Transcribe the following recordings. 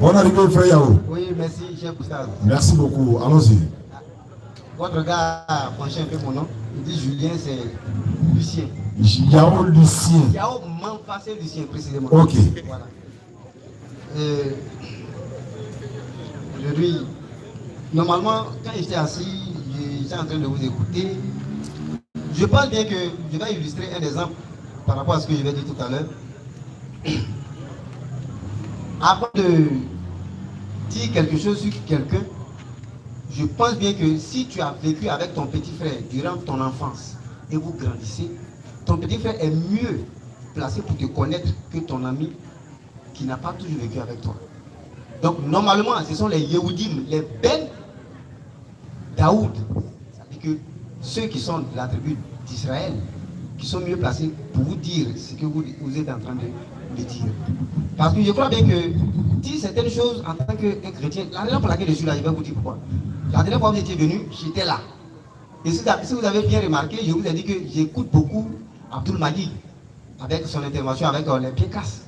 Bonne arrivée, frère Yao. Oui, merci, cher Gustave. Merci beaucoup. Allons-y. Votre gars a penché un peu mon nom. Il dit Julien, c'est Lucien. Yao Lucien. Yao Manfa, c'est Lucien, précisément. Ok. Voilà. Aujourd'hui, normalement, quand j'étais assis, j'étais en train de vous écouter. Je pense bien que je vais illustrer un exemple par rapport à ce que je vais dire tout à l'heure. Avant de dire quelque chose sur quelqu'un, je pense bien que si tu as vécu avec ton petit frère durant ton enfance et vous grandissez, ton petit frère est mieux placé pour te connaître que ton ami qui n'a pas toujours vécu avec toi. Donc normalement, ce sont les Yehudim, les Ben Daoud, c'est-à-dire que ceux qui sont de la tribu d'Israël, qui sont mieux placés pour vous dire ce que vous êtes en train de dire. Parce que je crois bien que dire certaines choses en tant qu'un chrétien, la raison pour laquelle je suis là, je vais vous dire pourquoi. La dernière fois que vous étiez venu, j'étais là. Et si vous avez bien remarqué, je vous ai dit que j'écoute beaucoup Abdul Mahdi avec son intervention avec les pieds casses.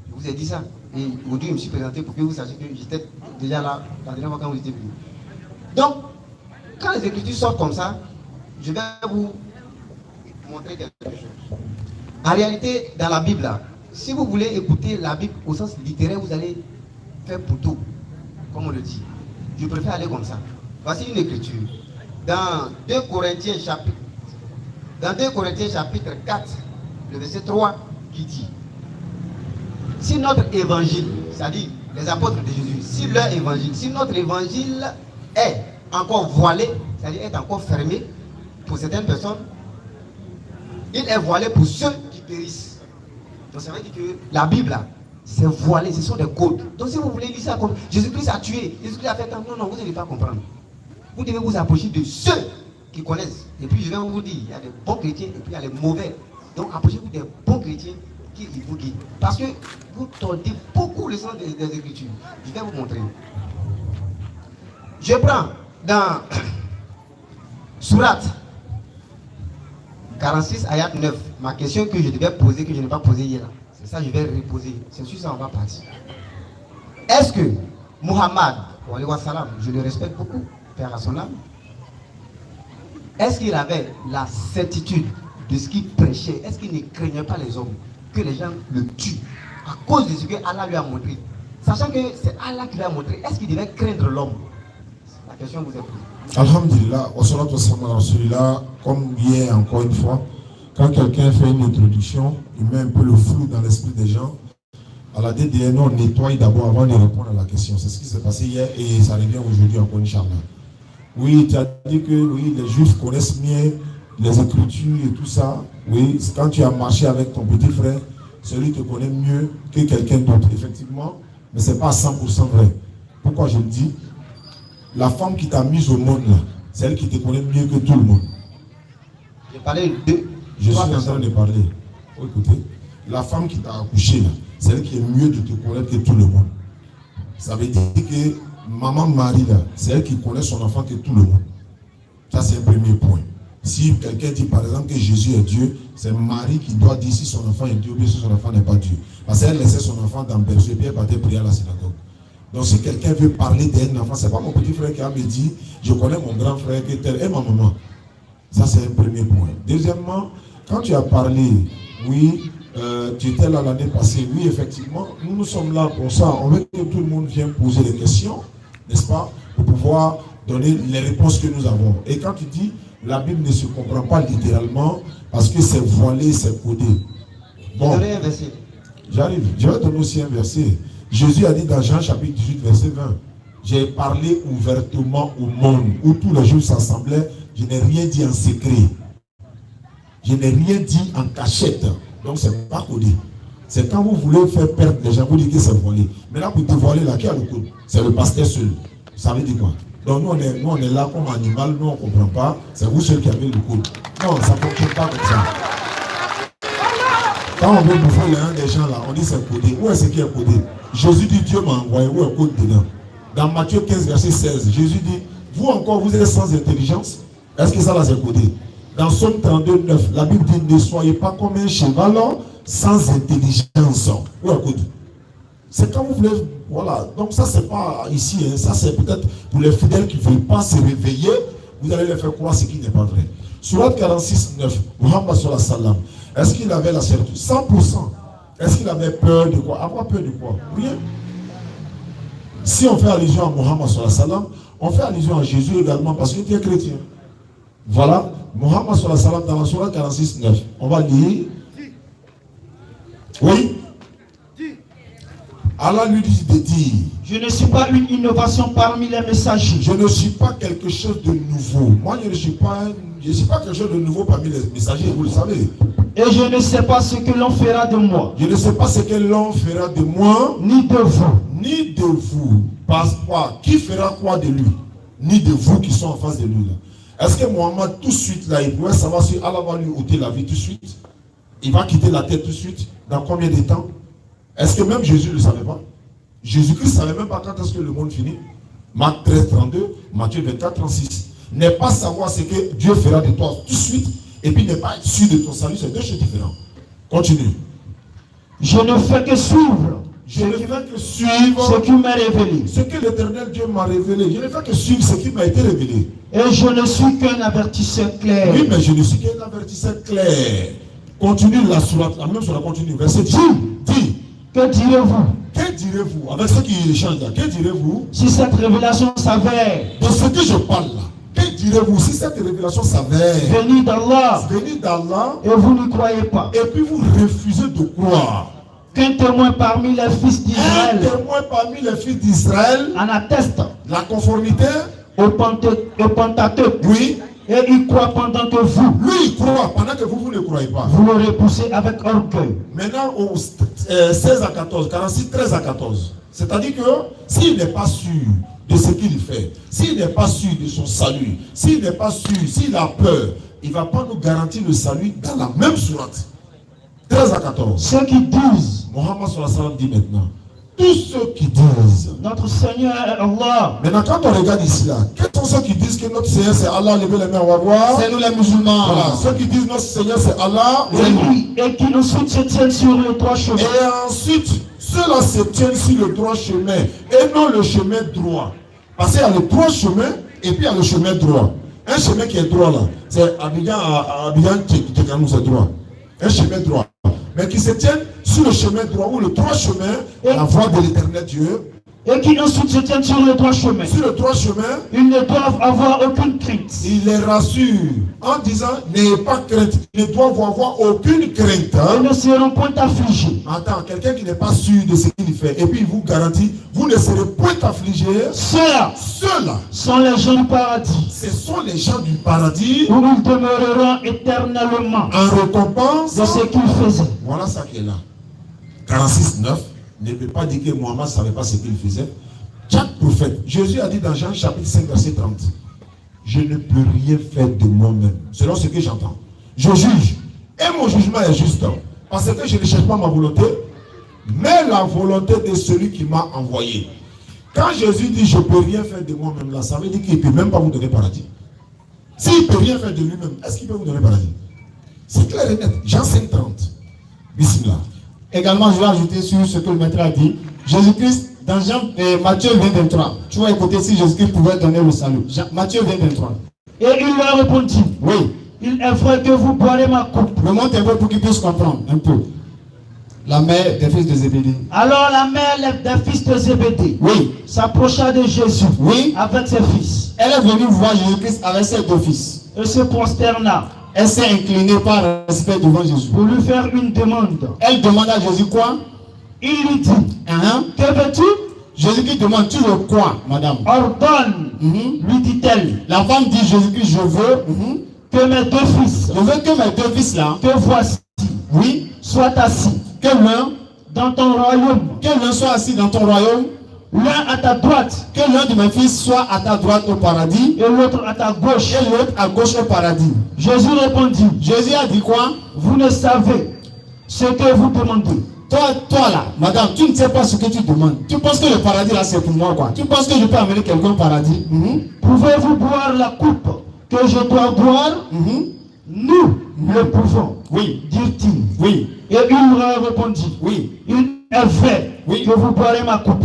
Je vous ai dit ça. Et aujourd'hui, je me suis présenté pour que vous sachiez que j'étais déjà là la dernière fois quand vous étiez venu. Donc, quand les Écritures sortent comme ça, je vais vous montrer quelque chose. En réalité, dans la Bible, là, si vous voulez écouter la Bible au sens littéraire, vous allez faire poteau, comme on le dit. Je préfère aller comme ça. Voici une écriture. Dans 2 Corinthiens chapitre 4, le verset 3, qui dit: si notre évangile, c'est-à-dire les apôtres de Jésus, si leur évangile, si notre évangile est encore voilé, c'est-à-dire est encore fermé pour certaines personnes, il est voilé pour ceux qui périssent. Donc ça veut dire que la Bible, c'est voilé, ce sont des codes. Donc si vous voulez lire ça comme Jésus-Christ a tué, Jésus-Christ a fait tant, non, vous ne devez pas comprendre. Vous devez vous approcher de ceux qui connaissent. Et puis je vais vous dire, il y a des bons chrétiens et puis il y a les mauvais. Donc approchez-vous des bons chrétiens qui vous guident. Parce que vous tordez beaucoup le sens des Écritures. Je vais vous montrer. Je prends dans Surat 46 ayat 9, ma question que je devais poser, que je n'ai pas posée hier. C'est ça que je vais reposer. C'est sur ça on va partir. Est-ce que Muhammad, je le respecte beaucoup, père à son âme, est-ce qu'il avait la certitude de ce qu'il prêchait? Est-ce qu'il ne craignait pas les hommes, que les gens le tuent à cause de ce que Allah lui a montré? Sachant que c'est Allah qui lui a montré, est-ce qu'il devait craindre l'homme? La question vous est posée. Alhamdulillah, celui-là, comme hier encore une fois, quand quelqu'un fait une introduction, il met un peu le flou dans l'esprit des gens. À la DDN, on nettoie d'abord avant de répondre à la question. C'est ce qui s'est passé hier et ça revient aujourd'hui encore, Inch'Allah. Oui, tu as dit que oui, les Juifs connaissent mieux les Écritures et tout ça. Oui, quand tu as marché avec ton petit frère, celui te connaît mieux que quelqu'un d'autre, effectivement, mais ce n'est pas 100% vrai. Pourquoi je le dis? La femme qui t'a mise au monde, là, c'est elle qui te connaît mieux que tout le monde. J'ai parlé de Je suis en train de parler. Oh, écoutez, la femme qui t'a accouché, là, c'est elle qui est mieux de te connaître que tout le monde. Ça veut dire que maman Marie, là, c'est elle qui connaît son enfant que tout le monde. Ça, c'est un premier point. Si quelqu'un dit par exemple que Jésus est Dieu, c'est Marie qui doit dire si son enfant est Dieu ou bien si son enfant n'est pas Dieu. Parce qu'elle laissait son enfant dans le berceau et puis elle partait prier à la synagogue. Donc si quelqu'un veut parler d'un enfant, ce n'est pas mon petit frère qui a me dit, je connais mon grand frère qui est tel et ma maman. Ça, c'est un premier point. Deuxièmement, quand tu as parlé, oui, tu étais là l'année passée, oui, effectivement, nous sommes là pour ça. On veut que tout le monde vienne poser des questions, n'est-ce pas, pour pouvoir donner les réponses que nous avons. Et quand tu dis, la Bible ne se comprend pas littéralement parce que c'est voilé, c'est codé. Bon, j'arrive, je vais donner aussi un verset. Jésus a dit dans Jean chapitre 18, verset 20, j'ai parlé ouvertement au monde, où tous les jours s'assemblaient, je n'ai rien dit en secret. Je n'ai rien dit en cachette. Donc ce n'est pas codé. C'est quand vous voulez faire perdre les gens, vous dites que c'est voilé. Mais là, pour te voiler, là, qui a le code? C'est le pasteur seul. Ça veut dire quoi? Donc nous on est là comme animal, nous on ne comprend pas. C'est vous seul qui avez le code. Non, ça ne fonctionne pas comme ça. Quand on veut bouffer les uns des gens là, on dit c'est codé. Où est-ce qui est codé? Jésus dit Dieu m'a envoyé, où est le code dedans? Dans Matthieu 15, verset 16, Jésus dit, vous encore, vous êtes sans intelligence? Est-ce que ça là c'est codé? Dans Somme 32, 9, la Bible dit, ne soyez pas comme un cheval sans intelligence. Où est le code? C'est quand vous voulez, voilà. Donc ça, c'est pas ici, hein. Ça, c'est peut-être pour les fidèles qui ne veulent pas se réveiller. Vous allez les faire croire ce qui n'est pas vrai. Surat 46, 9, Muhammad sallallahu alayhi wa sallam, est-ce qu'il avait la certitude? 100%. Est-ce qu'il avait peur de quoi? Avoir peur de quoi? Rien. Si on fait allusion à Muhammad sallallahu alayhi wa sallam, on fait allusion à Jésus également parce qu'il était chrétien. Voilà, Muhammad sallallahu alayhi wa sallam dans la Surat 46, 9. On va lire. Oui. Allah lui dit de dire: je ne suis pas une innovation parmi les messagers. Je ne suis pas quelque chose de nouveau. Moi, je ne suis pas quelque chose de nouveau parmi les messagers, vous le savez. Et je ne sais pas ce que l'on fera de moi. Je ne sais pas ce que l'on fera de moi, ni de vous. Ni de vous. Parce quoi? Qui fera quoi de lui? Ni de vous qui sont en face de lui là. Est-ce que Mohammed tout de suite là, il pouvait savoir si Allah va lui ôter la vie tout de suite? Il va quitter la terre tout de suite? Dans combien de temps? Est-ce que même Jésus ne le savait pas? Jésus-Christ ne savait même pas quand est-ce que le monde finit. Marc 13, 32, Matthieu 24, 36. Ne pas savoir ce que Dieu fera de toi tout de suite, et puis ne pas être sûr de ton salut, c'est deux choses différentes. Continue. Je ne fais que suivre. Je ne fais que suivre ce qui m'est révélé. Ce que l'Éternel Dieu m'a révélé. Je ne fais que suivre ce qui m'a été révélé. Et je ne suis qu'un avertisseur clair. Oui, mais je ne suis qu'un avertisseur clair. Continue la sourate, la même sourate continue. Verset 10. Dis. Que direz-vous? Que direz-vous? Avec ceux qui échangent là, que direz-vous? Si cette révélation s'avère. De ce que je parle là. Que direz-vous si cette révélation s'avère? Venez d'Allah. Venez d'Allah. Et vous ne croyez pas. Et puis vous refusez de croire. Qu'un témoin parmi les fils d'Israël. Un témoin parmi les fils d'Israël. En atteste. La conformité. Au Pentateuque. Oui. Et il croit pendant que vous. Lui, il croit pendant que vous ne croyez pas. Vous le repoussez avec orgueil. Maintenant, au 16 à 14, 46, 13 à 14. C'est-à-dire que s'il n'est pas sûr de ce qu'il fait, s'il n'est pas sûr de son salut, s'il n'est pas sûr, s'il a peur, il ne va pas nous garantir le salut dans la même sourate. 13 à 14. Ceux qui disent, Mohammed sallallahu alayhi wa sallam dit maintenant, tous ceux qui disent, notre Seigneur est Allah. Maintenant, quand on regarde ici, là, quels sont ceux qui disent que notre Seigneur c'est Allah? Levez les mains, on va voir. C'est nous les musulmans. Voilà, ceux qui disent notre Seigneur c'est Allah. Et qui ensuite se tiennent sur le droit chemin. Et ensuite, ceux-là se tiennent sur le droit chemin et non le chemin droit. Parce qu'il y a le droit chemin et puis il y a le chemin droit. Un chemin qui est droit là, c'est Abidjan Tchekanou, c'est droit. Un chemin droit. Mais qui se tiennent sur le chemin droit ou le droit chemin, la voie de l'éternel Dieu. Et qui ensuite se tiennent sur le droit chemin. Sur le droit chemin, ils ne doivent avoir aucune crainte. Il les rassure en disant, n'ayez pas crainte. Ils ne doivent avoir aucune crainte. Ils ne seront point affligés. Attends, quelqu'un qui n'est pas sûr de ce qu'il fait, et puis il vous garantit, vous ne serez point affligés. Ceux-là sont les gens du paradis. Ce sont les gens du paradis. Où ils demeureront éternellement. En récompense de ce qu'ils faisaient. Voilà ça qui est là. 46, 9. Ne peut pas dire que Mohammed ne savait pas ce qu'il faisait. Chaque prophète, Jésus a dit dans Jean chapitre 5, verset 30, je ne peux rien faire de moi-même, selon ce que j'entends. Je juge, et mon jugement est juste, parce que je ne cherche pas ma volonté, mais la volonté de celui qui m'a envoyé. Quand Jésus dit je ne peux rien faire de moi-même, là, ça veut dire qu'il ne peut même pas vous donner paradis. S'il ne peut rien faire de lui-même, est-ce qu'il peut vous donner paradis? C'est clair et net. Jean 5, 30. Bismillah. Également, je vais ajouter sur ce que le maître a dit. Jésus-Christ, dans Matthieu 20, 23, tu vas écouter si Jésus-Christ pouvait donner le salut. Matthieu 20, 23. Et il leur répondit, oui. Il est vrai que vous boirez ma coupe. Remonte un peu pour qu'ils puissent comprendre un peu. La mère des fils de Zébédée. Alors la mère des fils de Zébédée, oui, s'approcha de Jésus, oui, avec ses fils. Elle est venue voir Jésus-Christ avec ses deux fils. Et se prosterna. Elle s'est inclinée par respect devant Jésus. Pour lui faire une demande. Elle demande à Jésus quoi? Il lui dit, que veux-tu? Jésus-Christ demande, tu veux quoi, madame? Ordonne, lui dit-elle. La femme dit, Jésus-Christ, je veux que mes deux fils, je veux que mes deux fils là, que voici, oui, soient assis. Que l'un dans ton royaume. Que l'un soit assis dans ton royaume. L'un à ta droite. Que l'un de mes fils soit à ta droite au paradis. Et l'autre à ta gauche. Et l'autre à gauche au paradis. Jésus répondit. Jésus a dit quoi? Vous ne savez ce que vous demandez. Toi là, madame, tu ne sais pas ce que tu demandes. Tu penses que le paradis là c'est pour moi quoi? Tu penses que je peux amener quelqu'un au paradis? Pouvez-vous boire la coupe que je dois boire? Nous le pouvons. Oui. Dit-il. Oui. Et il leur répondit. Oui. Il est vrai Oui. que vous boirez ma coupe.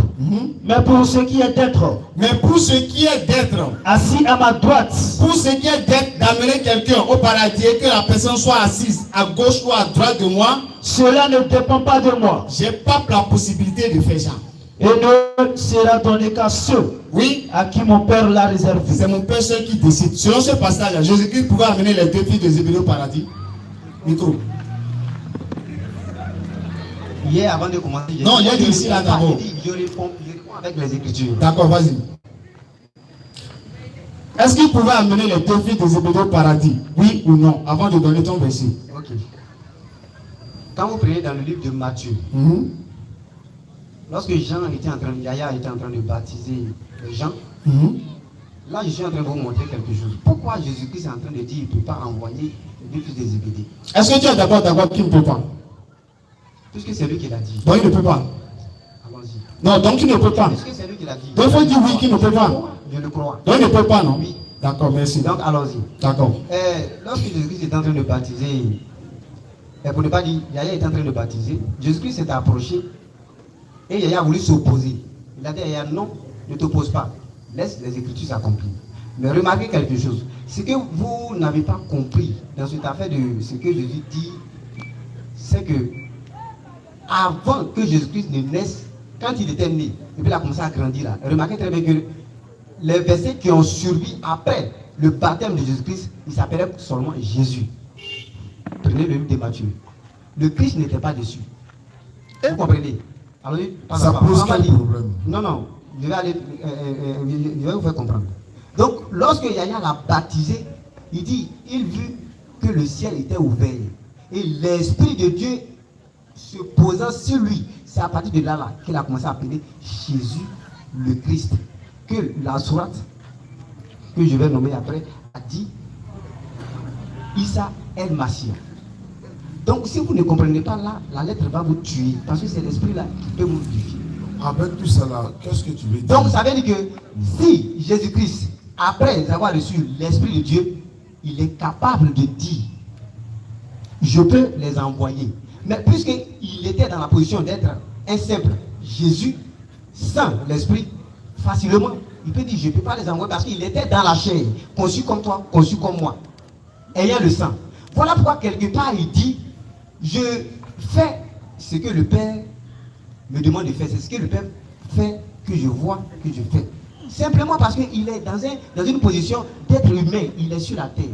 Mais pour ce qui est d'être Mais pour ce qui est d'être, assis à ma droite, pour ce qui est d'être, d'amener quelqu'un au paradis et que la personne soit assise à gauche ou à droite de moi, cela ne dépend pas de moi. j'ai pas la possibilité de faire ça. Et ne sera donné qu'à ceux Oui, à qui mon Père l'a réservé. c'est mon Père seul qui décide. Selon ce passage, Jésus-Christ pouvait amener les deux filles de Zébédée au paradis. Micro. Hier, avant de commencer, Non, il y a dit ici, là, d'abord. Je réponds avec les Écritures. D'accord, vas-y. Est-ce qu'il pouvait amener les deux filles de Zébédée au paradis? Oui ou non? Avant de donner ton verset. Ok. Quand vous prenez dans le livre de Matthieu, lorsque Yahya était en train de baptiser les gens, là je suis en train de vous montrer quelque chose. Pourquoi Jésus-Christ est en train de dire qu'il ne peut pas envoyer les deux fils de Zébédée? Est-ce que tu es d'accord qu'il ne peut pas? Puisque c'est lui qui l'a dit. Donc il ne peut pas. Allons-y. Non, donc il ne peut pas. Puisque c'est lui qui l'a dit. Donc il faut dire oui qu'il ne peut pas. Je le crois. Donc il ne peut pas, non? Oui. D'accord, merci. Donc allons-y. D'accord. Lorsque Jésus-Christ est en train de baptiser, pour ne pas dire, Yahya est en train de baptiser, Jésus-Christ s'est approché et Yahya a voulu s'opposer. Il a dit à Yahya, non, ne t'oppose pas, laisse les Écritures s'accomplir. Mais remarquez quelque chose, ce que vous n'avez pas compris dans cette affaire de ce que Jésus dit, c'est que avant que Jésus-Christ ne naisse, quand il était né, et puis il a commencé à grandir là, remarquez très bien que les versets qui ont survécu après le baptême de Jésus-Christ, il s'appelait seulement Jésus. Prenez le livre de Matthieu. Le Christ n'était pas dessus. Vous comprenez? Alors, ça pose quel problème? Non, je vais vous faire comprendre. Donc, lorsque Yahya l'a baptisé, il dit, il vit que le ciel était ouvert. Et l'Esprit de Dieu se posant sur lui. C'est à partir de là qu'il a commencé à appeler Jésus le Christ. Que la sourate, que je vais nommer après, a dit Issa El Massia. Donc si vous ne comprenez pas là, la lettre va vous tuer. Parce que c'est l'esprit là qui peut vous vivifier. Avec tout ça là, qu'est-ce que tu veux dire? Donc ça veut dire que si Jésus-Christ, après avoir reçu l'Esprit de Dieu, il est capable de dire je peux les envoyer. Mais puisqu'il était dans la position d'être un simple Jésus, sans l'Esprit, facilement, il peut dire je ne peux pas les envoyer parce qu'il était dans la chair, conçu comme toi, conçu comme moi, ayant le sang. Voilà pourquoi quelque part il dit je fais ce que le Père me demande de faire. C'est ce que le Père fait que je vois, que je fais. Simplement parce qu'il est dans une position d'être humain, il est sur la terre.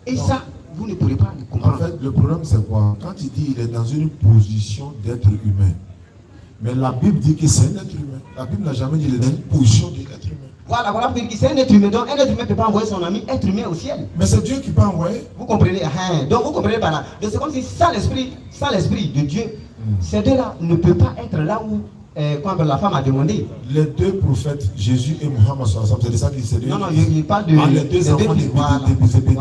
Et non. Ça, vous ne pourrez pas le comprendre. En fait, le problème c'est quoi? Quand il dit il est dans une position d'être humain, mais la Bible dit que c'est un être humain. La Bible n'a jamais dit qu'il est dans une position d'être humain. Voilà, c'est un être humain. Donc un être humain ne peut pas envoyer son ami être humain au ciel. Mais c'est Dieu qui peut envoyer. Vous comprenez? Donc vous comprenez par là. Donc c'est comme si sans l'esprit de Dieu, ces deux-là ne peuvent pas être là où quand la femme a demandé. Les deux prophètes, Jésus et Mohammed, c'est de ça qu'il s'est dit. Non, il parle de les deux enfants de Zébédée.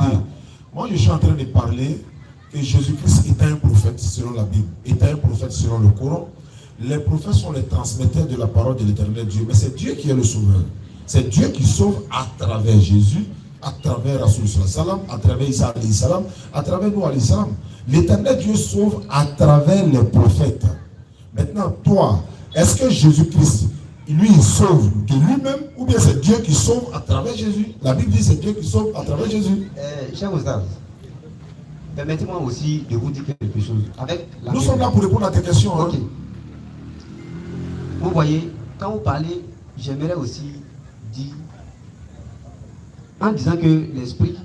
Moi je suis en train de parler que Jésus-Christ était un prophète selon la Bible, était un prophète selon le Coran. Les prophètes sont les transmetteurs de la parole de l'Éternel Dieu, mais c'est Dieu qui est le sauveur. C'est Dieu qui sauve à travers Jésus, à travers Rasoul Salam, à travers Isa alayhi salam, à travers nous alayhi salam. L'Éternel Dieu sauve à travers les prophètes. Maintenant, toi, est-ce que Jésus-Christ, lui, il sauve de lui-même ou bien c'est Dieu qui sauve à travers Jésus? La Bible dit c'est Dieu qui sauve à travers Jésus. Cher Oustaz, permettez-moi aussi de vous dire quelque chose. Nous sommes là pour répondre à tes questions. Okay. Vous voyez, quand vous parlez, j'aimerais aussi dire, en disant que l'esprit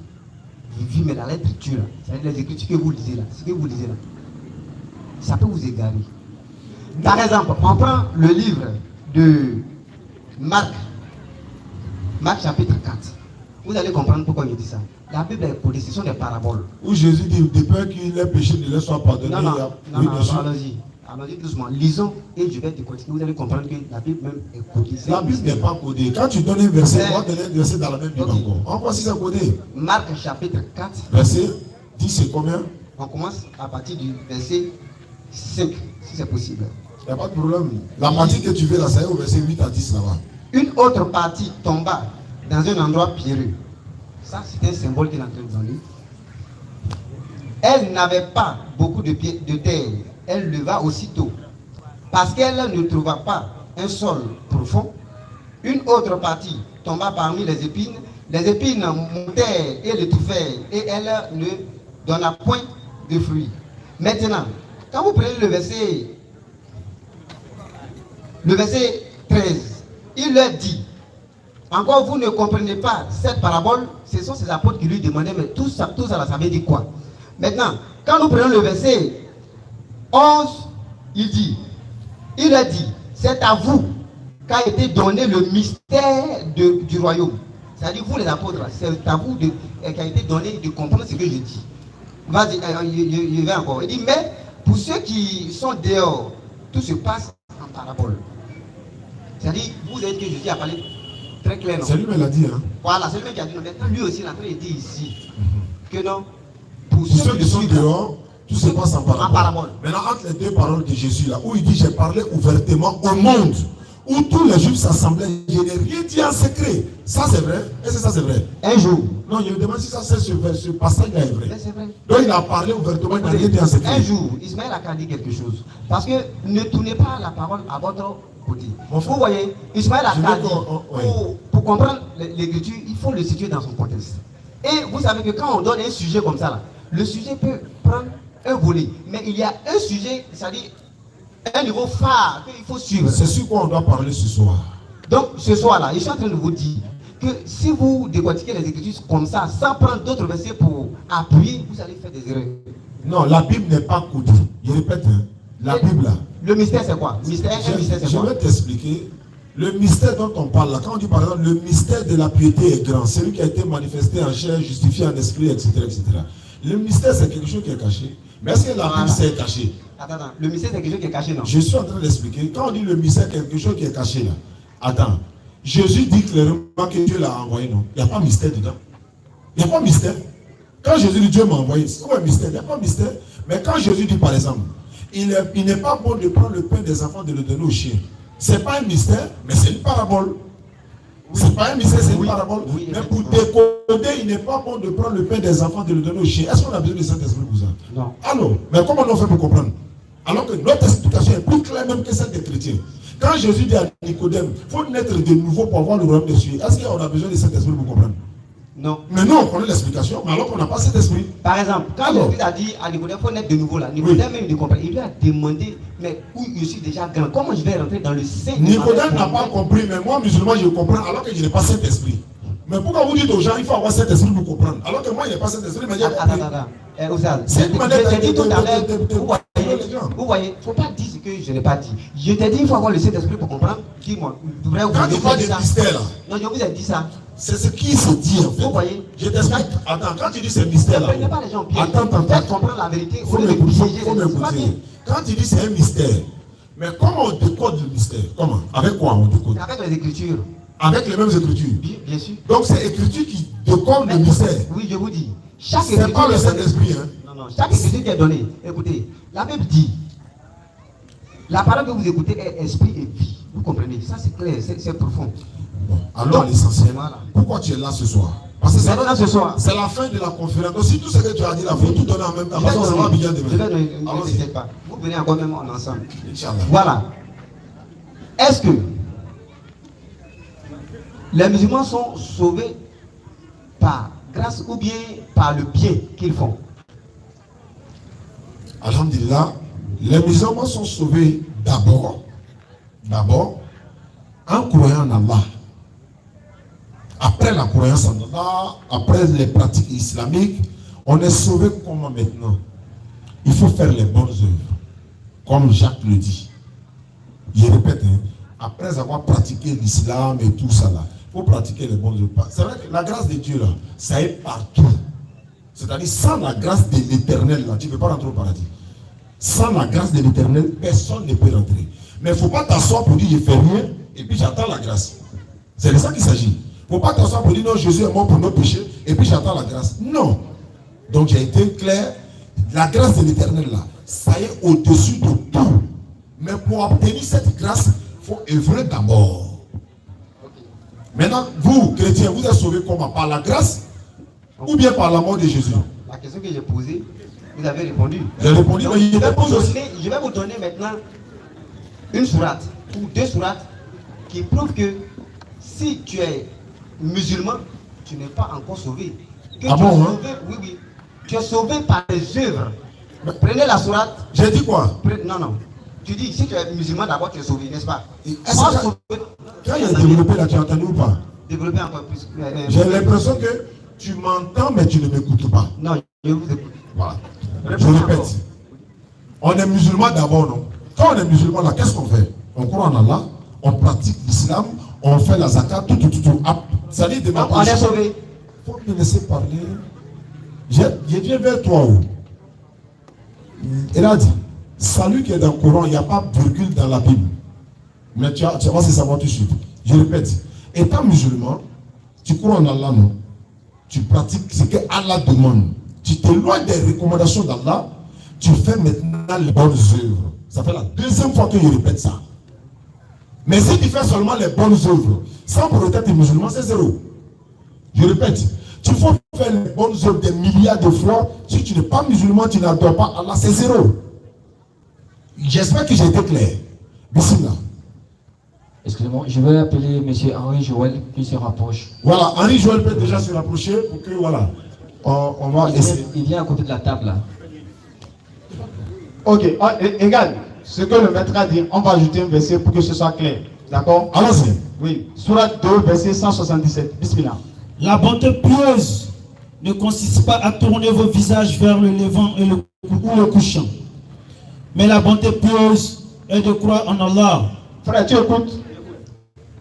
vit, mais la l'écriture, c'est-à-dire les écritures que vous lisez là, ce que vous lisez là, ça peut vous égarer. Par exemple, on prend le livre de Marc chapitre 4. Vous allez comprendre pourquoi il dit ça. La Bible est codée, ce sont des paraboles. Où Jésus dit, de peur qu'il ait péché, ne leur soit pardonné. Non, allons-y doucement. Lisons et je vais te continuer. Vous allez comprendre que la Bible même est codée. La Bible n'est pas codée. Quand tu donnes un verset, on va donner un verset dans la même Bible encore. On voit si c'est codé. Marc chapitre 4. Verset 10, c'est combien? On commence à partir du verset 5, si c'est possible. Il n'y a pas de problème. La partie que tu veux là, c'est au verset 8 à 10 là-bas. Une autre partie tomba dans un endroit pierreux. Ça, c'est un symbole qu'il est en train de donner. Elle n'avait pas beaucoup de terre. Elle leva aussitôt parce qu'elle ne trouva pas un sol profond, une autre partie tomba parmi les épines montaient et l'étouffaient, et elle ne donna point de fruits. Maintenant, quand vous prenez le verset 13, il leur dit, encore vous ne comprenez pas cette parabole, ce sont ces apôtres qui lui demandaient, mais tout ça là, ça veut dire quoi? Maintenant, quand nous prenons le verset 11, il a dit, c'est à vous qu'a été donné le mystère du royaume. C'est-à-dire, vous les apôtres, c'est à vous qu'a été donné de comprendre ce que je dis. Vas-y, il va encore. Il dit, mais pour ceux qui sont dehors, tout se passe en parabole. C'est-à-dire, vous êtes que Jésus a parlé très clairement. C'est lui qui l'a dit. Hein? Voilà, c'est lui qui a dit. Maintenant, lui aussi, il est en train de dire ici que non. Pour ceux qui sont dehors, tout se passe en parabole. Maintenant, entre les deux paroles de Jésus, là, où il dit, j'ai parlé ouvertement au monde, où tous les Juifs s'assemblaient, je n'ai rien dit en secret. Ça, c'est vrai? Est-ce que ça, c'est vrai? Un jour. Non, je me demande si ça, c'est ce passage-là est vrai. C'est vrai. Donc, il a parlé ouvertement, il n'a rien dit en secret. Un jour, Ismaël a dit quelque chose. Parce que ne tournez pas la parole à votre côté. Vous voyez, Ismaël a dit, pour comprendre l'écriture, il faut le situer dans son contexte. Et vous savez que quand on donne un sujet comme ça, là, le sujet peut prendre un volet. Mais il y a un sujet, c'est-à-dire un niveau phare qu'il faut suivre. C'est sur quoi on doit parler ce soir. Donc, ce soir-là, je suis en train de vous dire que si vous décortiquez les Écritures comme ça, sans prendre d'autres versets pour appuyer, vous allez faire des erreurs. Non, la Bible n'est pas codée. Je répète, hein, la Bible là. Le mystère, c'est quoi? Mystère, c'est quoi? Je vais t'expliquer. Le mystère dont on parle là, quand on dit par exemple le mystère de la piété est grand, celui qui a été manifesté en chair, justifié en esprit, etc. etc. Le mystère, c'est quelque chose qui est caché. Mais est-ce que la Bible c'est caché? Attends, le mystère c'est quelque chose qui est caché, non? Je suis en train d'expliquer. Quand on dit le mystère, quelque chose qui est caché là. Attends. Jésus dit clairement que Dieu l'a envoyé, non? Il n'y a pas de mystère dedans. Il n'y a pas de mystère. Quand Jésus dit Dieu m'a envoyé, c'est quoi un mystère? Il n'y a pas de mystère. Mais quand Jésus dit par exemple, il n'est pas bon de prendre le pain des enfants et de le donner aux chiens. Ce n'est pas un mystère, mais c'est une parabole. Oui. C'est pas un mystère, c'est une parabole. Oui, mais pour décoder, il n'est pas bon de prendre le pain des enfants et de le donner aux chiens. Est-ce qu'on a besoin de Saint-Esprit pour ça? Non. Alors, mais comment on fait pour comprendre? Alors que notre explication est plus claire même que celle des chrétiens. Quand Jésus dit à Nicodème, il faut naître de nouveau pour avoir le royaume des cieux. Est-ce qu'on a besoin de Saint-Esprit pour comprendre? Non. Mais nous, on connaît l'explication, mais alors qu'on n'a pas cet esprit. Par exemple, quand Jésus a dit à Nicodème, il faut naître de nouveau là, Nicodème même ne comprend. Il lui a demandé, mais où je suis déjà grand, comment je vais rentrer dans le sein? Nicodème n'a pas compris, mais moi, musulman, je comprends, alors que je n'ai pas cet esprit. Mais pourquoi vous dites aux gens, il faut avoir cet esprit pour comprendre? Alors que moi, il n'y a pas cet esprit, mais j'ai compris. Attends. Je t'ai dit tout à l'heure, vous voyez, il ne faut pas dire ce que je n'ai pas dit. Je t'ai dit, il faut avoir le Saint-Esprit pour comprendre. Dis-moi, quand tu parles de mystère là. Non, je vous ai dit ça. C'est ce qui se dit en fait. Vous voyez. Je t'explique. Attends, quand tu dis c'est mystère là. Ne prenez pas les gens piégés. Attends. Faites comprendre la vérité. Faut m'écouter. Quand tu dis c'est un mystère, mais comment on décode le mystère? Comment? Avec quoi on décode? Avec les Écritures. Avec les mêmes Écritures? Bien sûr. Donc c'est l'Écriture qui décode le mystère. Oui, je vous dis. Chaque c'est pas le Saint-Esprit. Hein? Non. Chaque Écriture qui est donnée. Écoutez, la Bible dit, la parole que vous écoutez est esprit et vie. Vous comprenez? Ça c'est clair, c'est profond. Bon, alors à l'essentiel, voilà. Pourquoi tu es là ce soir? Parce que c'est la fin de la conférence. Donc si tout ce que tu as dit là, il faut tout donner en même temps. Parce qu'on va bien demain. Je ne sais pas. Vous venez encore même ensemble. Voilà. Est-ce que les musulmans sont sauvés par grâce ou bien par le bien qu'ils font? Alhamdulillah, les musulmans sont sauvés d'abord en croyant en Allah. Après la croyance en Allah, après les pratiques islamiques, on est sauvé comment maintenant? Il faut faire les bonnes œuvres, comme Jacques le dit. Je répète, hein, après avoir pratiqué l'islam et tout ça là, il faut pratiquer les bonnes œuvres. C'est vrai que la grâce de Dieu là, ça est partout. C'est-à-dire sans la grâce de l'éternel là, tu ne peux pas rentrer au paradis. Sans la grâce de l'éternel, personne ne peut rentrer. Mais il ne faut pas t'asseoir pour dire je fais rien et puis j'attends la grâce. C'est de ça qu'il s'agit. Il ne faut pas t'asseoir pour dire non, Jésus est mort pour nos péchés et puis j'attends la grâce. Non. Donc j'ai été clair, la grâce de l'éternel là, ça est au-dessus de tout. Mais pour obtenir cette grâce, il faut œuvrer d'abord. Maintenant, vous, chrétiens, vous êtes sauvés comment? Par la grâce ou bien par la mort de Jésus? La question que j'ai posée, vous avez répondu. J'ai répondu, donc, mais je vais vous donner maintenant une sourate ou deux sourates qui prouvent que si tu es musulman, tu n'es pas encore sauvé. Que Ah tu es bon, hein? sauvé, oui, oui. Tu es sauvé par les œuvres. Prenez la sourate. J'ai dit quoi? Non, non. Tu dis, si tu es musulman, d'abord tu es sauvé, n'est-ce pas? Est-ce que quand il a développé là, tu as entendu ou pas? Développer encore plus. J'ai l'impression que tu m'entends, mais tu ne m'écoutes pas. Non, je vous écoute. Voilà. Je répète. On est musulman d'abord, non? Quand on est musulman là, qu'est-ce qu'on fait? On croit en Allah, on pratique l'islam, on fait la zakat, tout. Ça dit de ma On est sauvé. Il faut me laisser parler. Je viens vers toi. Il a dit, salut qui est dans le Coran, il n'y a pas de virgule dans la Bible. Mais tu vas savoir tout de suite. Je répète, étant musulman, tu crois en Allah, non? Tu pratiques ce que Allah demande. Tu t'éloignes des recommandations d'Allah, tu fais maintenant les bonnes œuvres. Ça fait la deuxième fois que je répète ça. Mais si tu fais seulement les bonnes œuvres, sans pour autant être musulman, c'est zéro. Je répète, tu faut faire les bonnes œuvres des milliards de fois. Si tu n'es pas musulman, tu n'adores pas Allah, c'est zéro. J'espère que j'ai été clair. Bismillah. Excusez-moi, je vais appeler M. Henri Joël qui se rapproche. Voilà, Henri Joël peut déjà se rapprocher pour que, voilà, on va essayer. Il vient à côté de la table là. Ok, égal. Ce que le maître a dit, on va ajouter un verset pour que ce soit clair. D'accord? Allons-y. Oui. Sourate 2, verset 177. Bismillah. La bonté pieuse ne consiste pas à tourner vos visages vers le levant ou le couchant. Mais la bonté pieuse est de croire en Allah. Frère, tu écoutes?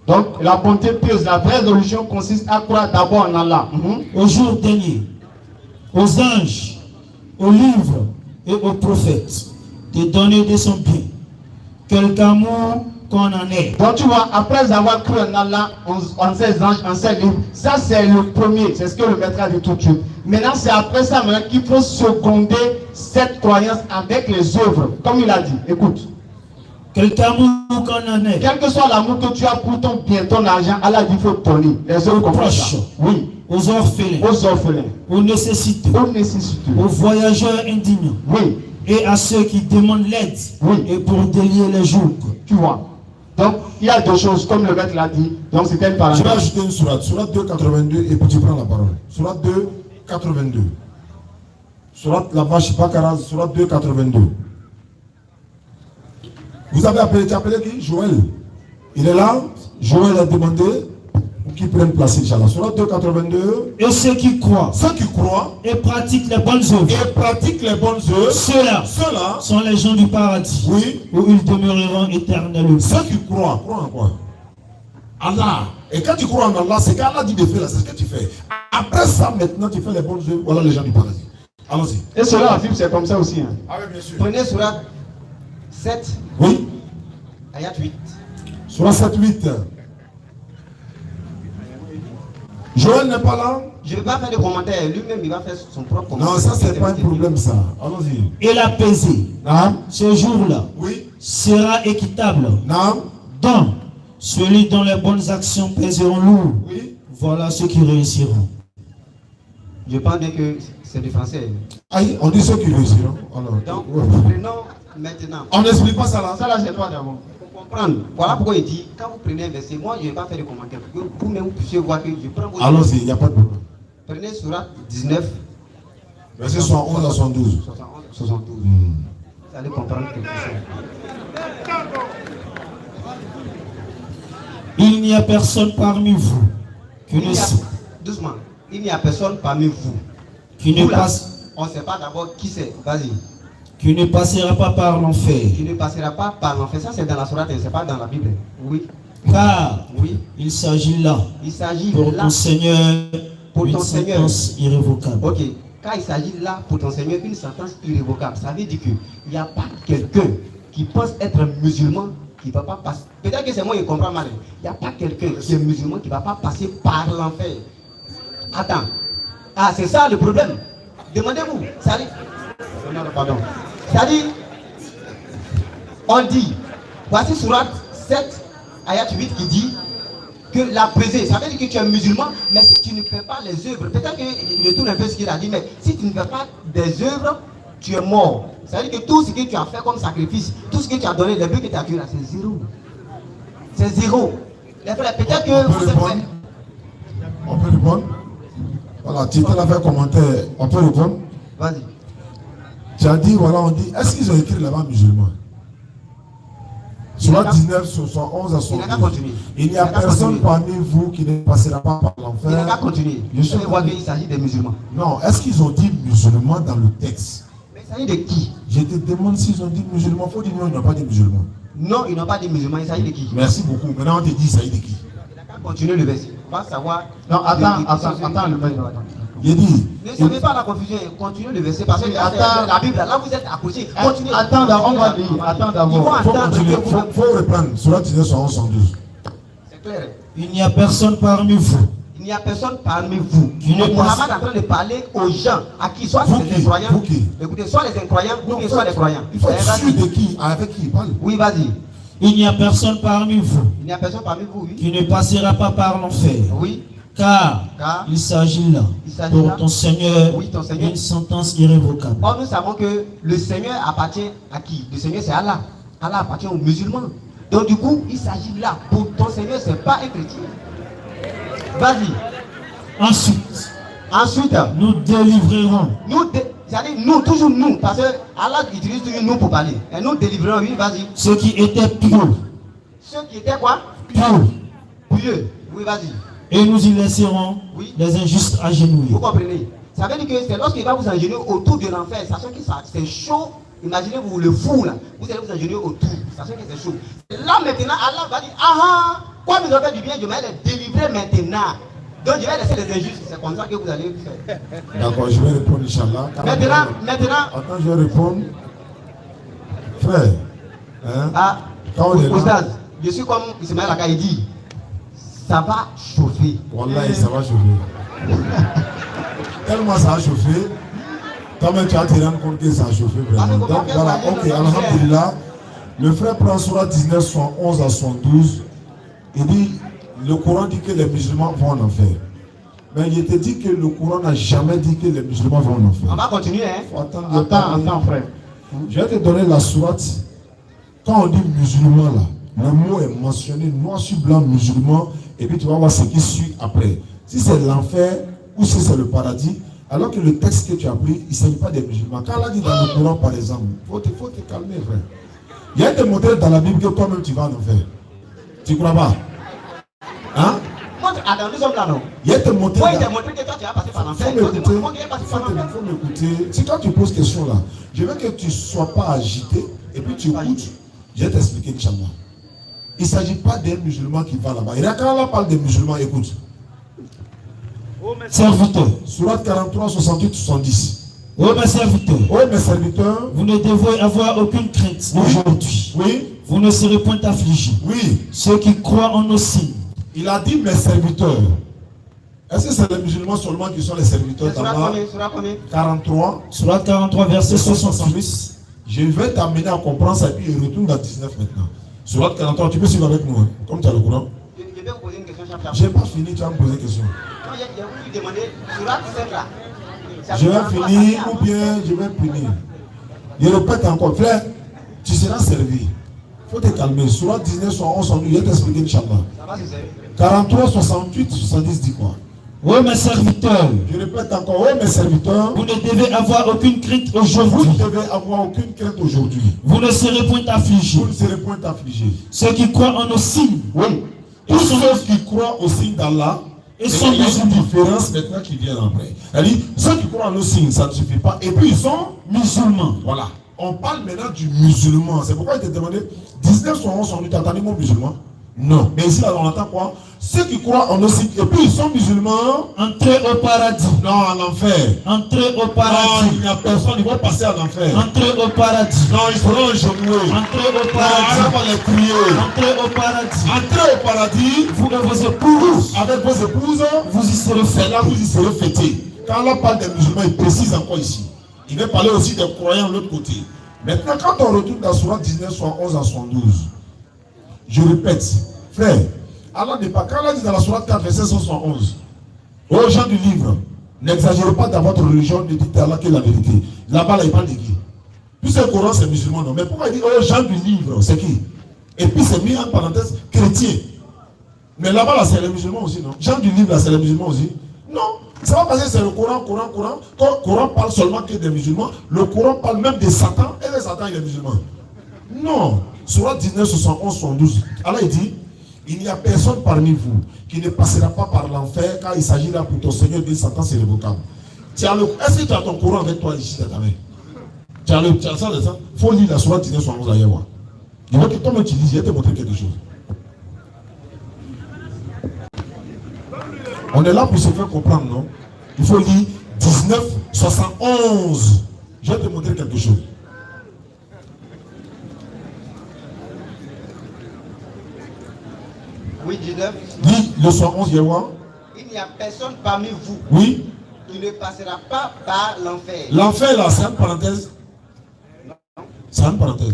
Donc, la bonté pieuse, la vraie religion consiste à croire d'abord en Allah. Au jour dernier, aux anges, aux livres et aux prophètes, de donner de son bien. Quelque amour qu'on en ait. Donc, tu vois, après avoir cru en Allah, en ses anges, en ses livres, ça c'est le premier, c'est ce que le maître a dit tout de suite. Maintenant, c'est après ça qu'il faut seconder cette croyance avec les œuvres, comme il a dit. Écoute. Quelque amour qu'on en ait. Quel que soit l'amour que tu as pour ton bien, ton argent, Allah dit qu'il faut donner. Les œuvres comme ça. Oui. Aux orphelins. Aux orphelins. Aux nécessiteux. Aux nécessiteux. Aux voyageurs indignes. Oui. Et à ceux qui demandent l'aide. Oui. Et pour délier les jours. Tu vois. Donc, il y a deux choses, comme le maître l'a dit. Donc, c'était une parenthèse. Je vais ajouter une sourate. Sourate 2, 82, et puis tu prends la parole. Sourate 2, 82. Sourate la vache Bakara, sourate 2, 82. Vous avez appelé, tu as appelé qui? Joël. Il est là. Joël a demandé pour qu'il prenne place, Inch'Allah. Sourate 2, 82. Et ceux qui croient. Ceux qui croient. Et pratiquent les bonnes œuvres. Et pratiquent les bonnes œuvres. Ceux-là sont les gens du paradis. Oui. Où ils demeureront éternellement. Ceux qui croient en quoi? Allah. Et quand tu crois en Allah, c'est qu'Allah dit de faire, c'est ce que tu fais. Après ça, maintenant, tu fais les bonnes œuvres. Voilà les gens du paradis. Allons-y. Et cela, la Bible, c'est comme ça aussi. Hein. Ah oui, bien sûr. Prenez Sourate 7, Oui. ayat 8. Sourate 7, 8. Joël n'est pas là? Je ne vais pas faire de commentaire. Lui-même, il va faire son propre commentaire. Non, ça, c'est pas un problème, ça. Allons-y. Et l'apaisé. Ce jour-là Oui. sera équitable. Non. Donc, celui dont les bonnes actions pèseront lourd. Oui. Voilà ceux qui réussiront. Je parle bien que c'est du français. Aïe, on dit ceux qui réussiront. Alors, Donc, ouais. prenons maintenant. On n'explique pas ça là. Ça là, c'est toi d'abord. Pour comprendre. Voilà pourquoi il dit, quand vous prenez un verset, moi je ne vais pas faire de commentaire. Pour que vous-même vous puissiez voir que je prends votre... Allons-y, il n'y a pas de problème. Prenez Sourate 19. Verset 71 à 72. 72. Vous allez comprendre quelque chose. Il n'y a personne parmi vous qui ne, Doucement. Il n'y a personne parmi vous. qui ne Vous, là, passe, on ne sait pas d'abord qui c'est. Vas-y. qui ne passera pas par l'enfer. Qui ne passera pas par l'enfer. Ça c'est dans la Sourate, c'est pas dans la Bible. Oui. Car Oui. il s'agit là Il s'agit pour là ton Seigneur pour d'une ton Seigneur. sentence irrévocable. Ok. Quand il s'agit là pour ton Seigneur une sentence irrévocable, ça veut dire qu'il n'y a pas quelqu'un qui pense être musulman qui ne va pas passer. Peut-être que c'est moi qui comprends mal. Il n'y a pas quelqu'un qui est musulman qui ne va pas passer par l'enfer. Attends. Ah, c'est ça le problème. Demandez-vous. Ça dit. Non, pardon. Ça dit. On dit. Voici Sourate 7, ayat 8 qui dit que la pesée, ça veut dire que tu es musulman, mais si tu ne fais pas les œuvres, peut-être que je tourne un peu ce qu'il a dit, mais si tu ne fais pas des œuvres, tu es mort. Ça veut dire que tout ce que tu as fait comme sacrifice, tout ce que tu as donné, les buts que tu as tués là, c'est zéro. C'est zéro. Les frères, peut-être que vous êtes prêts. On peut répondre. Voilà, tu t'as fait commentaire. On peut répondre. Vas-y. Tu as dit, voilà, on dit, est-ce qu'ils ont écrit là-bas musulman? Sur 19, 71 à 72. Il n'y a personne parmi vous qui ne passera pas par l'enfer. Il n'a qu'à continuer. Je vois qu'il s'agit des musulmans. Non, est-ce qu'ils ont dit musulmans dans le texte? Mais il s'agit de qui? Je te demande s'ils ont dit musulmans. Il faut dire non, ils n'ont pas dit musulmans. Non, ils n'ont pas dit musulmans. Il s'agit de qui? Merci beaucoup. Maintenant, on te dit, il s'agit de qui? Il n'a qu'à continuer le verset. On va savoir. Non, attends le maître. Il dit. Ne soyez pas la confusion. Continuez le verset parce que la Bible, là, vous êtes accroché. Continuez. Attends d'abord, on va lire. Attends d'abord. Il faut reprendre. Sur 19, 112. C'est clair. Il n'y a personne parmi vous. Il n'y a personne parmi vous. Qui ne Mohammed est en train de parler aux gens à qui soit les incroyants. Écoutez, soit les incroyants ou bien soit les croyants. Il faut être sûr de qui, avec qui il parle. Oui, vas-y. Il n'y a personne parmi vous. Il n'y a personne parmi vous, oui. Qui ne passera pas par l'enfer. Oui. Car il s'agit là, pour ton Seigneur, une sentence irrévocable. Or, nous savons que le Seigneur appartient à qui? Le Seigneur, c'est Allah. Allah appartient aux musulmans. Donc, du coup, il s'agit là, pour ton Seigneur, c'est pas un chrétien. Vas-y. Ensuite, nous délivrerons. C'est-à-dire nous, toujours nous, parce que Allah utilise toujours nous pour parler. Et nous délivrerons, oui, vas-y. Ceux qui étaient pieux. Ceux qui étaient quoi? Pieux. Oui, vas-y. Et nous y laisserons les injustes agenouillés. Vous comprenez? Ça veut dire que c'est lorsqu'il va vous agenouiller autour de l'enfer, sachant que c'est chaud. Imaginez-vous le fou là. Vous allez vous agenouiller autour, sachant que c'est chaud. Là maintenant, Allah va dire, ah, quoi nous avons fait du bien, je vais les délivrer maintenant. Donc je vais laisser les injustes. C'est comme ça que vous allez faire. D'accord, je vais répondre, Inch'Allah. Maintenant. Attends, je vais répondre. Frère. Hein? Ah, quand on est là, je suis comme Ismaël Akaï dit. Ça va chauffer. Wallahi, ça va chauffer. Tellement ça a chauffé. Toi-même, tu as te rendre compte que ça a chauffé vraiment. Donc voilà, ok, alhamdulillah. Le frère prend Surah 19, 111 à 112. Il dit, le Coran dit que les musulmans vont en enfer. Mais il te dit que le Coran n'a jamais dit que les musulmans vont en enfer. On va continuer, hein. Attends, frère. Je vais te donner la sourate. Quand on dit musulman là, le mot est mentionné noir sur blanc musulman. Et puis tu vas voir ce qui suit après. Si c'est l'enfer ou si c'est le paradis, alors que le texte que tu as pris, il ne s'agit pas des musulmans. Quand Allah dit dans le Coran, par exemple, il faut te calmer, frère. Il y a des mots dans la Bible que toi-même tu vas en enfer. Tu crois pas? Hein? Attends, nous sommes là, non? Il y a des mots que toi tu vas passer par l'enfer. Il faut m'écouter. Si toi tu poses question là, je veux que tu ne sois pas agité et puis tu écoutes. Je vais t'expliquer, Inch'Allah. Il ne s'agit pas des musulmans qui vont là-bas. Et là, quand Allah parle des musulmans, écoute. Serviteurs. Surat 43, 68, 70. Oh mes serviteurs. Oh mes serviteurs. Vous ne devez avoir aucune crainte aujourd'hui. Oui. Vous ne serez point affligés. Oui. Ceux qui croient en nos signes. Il a dit mes serviteurs. Est-ce que c'est les musulmans seulement qui sont les serviteurs d'Allah? 43. Surat 43, verset 68. Je vais t'amener à comprendre ça et puis il retourne à 19 maintenant. Surat 43, tu peux suivre avec nous, hein, comme tu as le Coran. Je vais vous poser une question, chef. Je n'ai pas fini, tu vas me poser une question. Non, j'ai voulu demander, Surat 7 là. Je vais finir ou bien je vais punir. Je répète encore, frère, tu seras servi. Il faut te calmer. Surat 19, 111, 112, je vais t'expliquer, Inch'Allah. Ça va, c'est sérieux. 43, 68, 70 dit quoi? Oh mes serviteurs. Je répète encore, oh mes serviteurs. Vous ne devez avoir aucune crainte aujourd'hui. Vous ne devez avoir aucune crainte aujourd'hui. Vous ne serez point affligés. Vous ne serez point affligés. Ceux qui croient en nos signes. Oui. Tous ceux qui croient au signe d'Allah. Et il y a une différence maintenant qui vient après. Elle dit, ceux qui croient en nos signes, ça ne suffit pas. Et puis ils sont musulmans. Voilà. On parle maintenant du musulman. C'est pourquoi il t'a demandé 19 sont 11 sont du mot musulman. Non. Mais ici, là, on entend quoi? Ceux qui croient en nos signes, et puis ils sont musulmans. Entrez au paradis. Non, en enfer. Entrez au paradis. Non, il n'y a personne, ils vont passer en enfer. Entrez au paradis. Non, ils seront agenouillés. Entrez au paradis. Non, on va les crier. Entrez au paradis. Entrez au paradis. Vous et vos épouses. Avec vos épouses. Vous y serez fêtés. Là, vous y serez fêtés. Quand on parle des musulmans, il précise encore ici. Il veut parler aussi des croyants de l'autre côté. Maintenant, quand on retourne dans Surah 19, 111 à 112, je répète, frère, Allah n'est pas, quand Allah dit dans la Surah 4, verset 111, aux gens du livre, N'exagérez pas dans votre religion, ne dites à Allah que la vérité. Là-bas, là, il parle de qui? Puis ce Coran, c'est musulman, non? Mais pourquoi il dit, oh, Jean du livre, c'est qui? Et puis c'est mis en parenthèse, chrétien. Mais là-bas, là, c'est les musulmans aussi, non? Jean du livre, là, c'est les musulmans aussi. Non, ça va passer, c'est le Coran. Quand le Coran parle seulement que des musulmans, le Coran parle même de Satan, et le Satan, il est musulman. Non. Surah 19, 71, 72. Allah, il dit, il n'y a personne parmi vous qui ne passera pas par l'enfer quand il s'agit là pour ton Seigneur de Satan, c'est révocable. Est-ce que tu as ton Coran avec toi ici, ta main? Tu as ça, il faut lire la Surah 19, 71 ailleurs. Il faut que toi, tu dises, je vais te montrer quelque chose. On est là pour se faire comprendre, non? Il faut lire 19, 71. Je vais te montrer quelque chose. Oui, 19. Lis le 71, il y a quoi? Il n'y a personne parmi vous Oui. qui ne passera pas par l'enfer. L'enfer, là, c'est une parenthèse. C'est une parenthèse.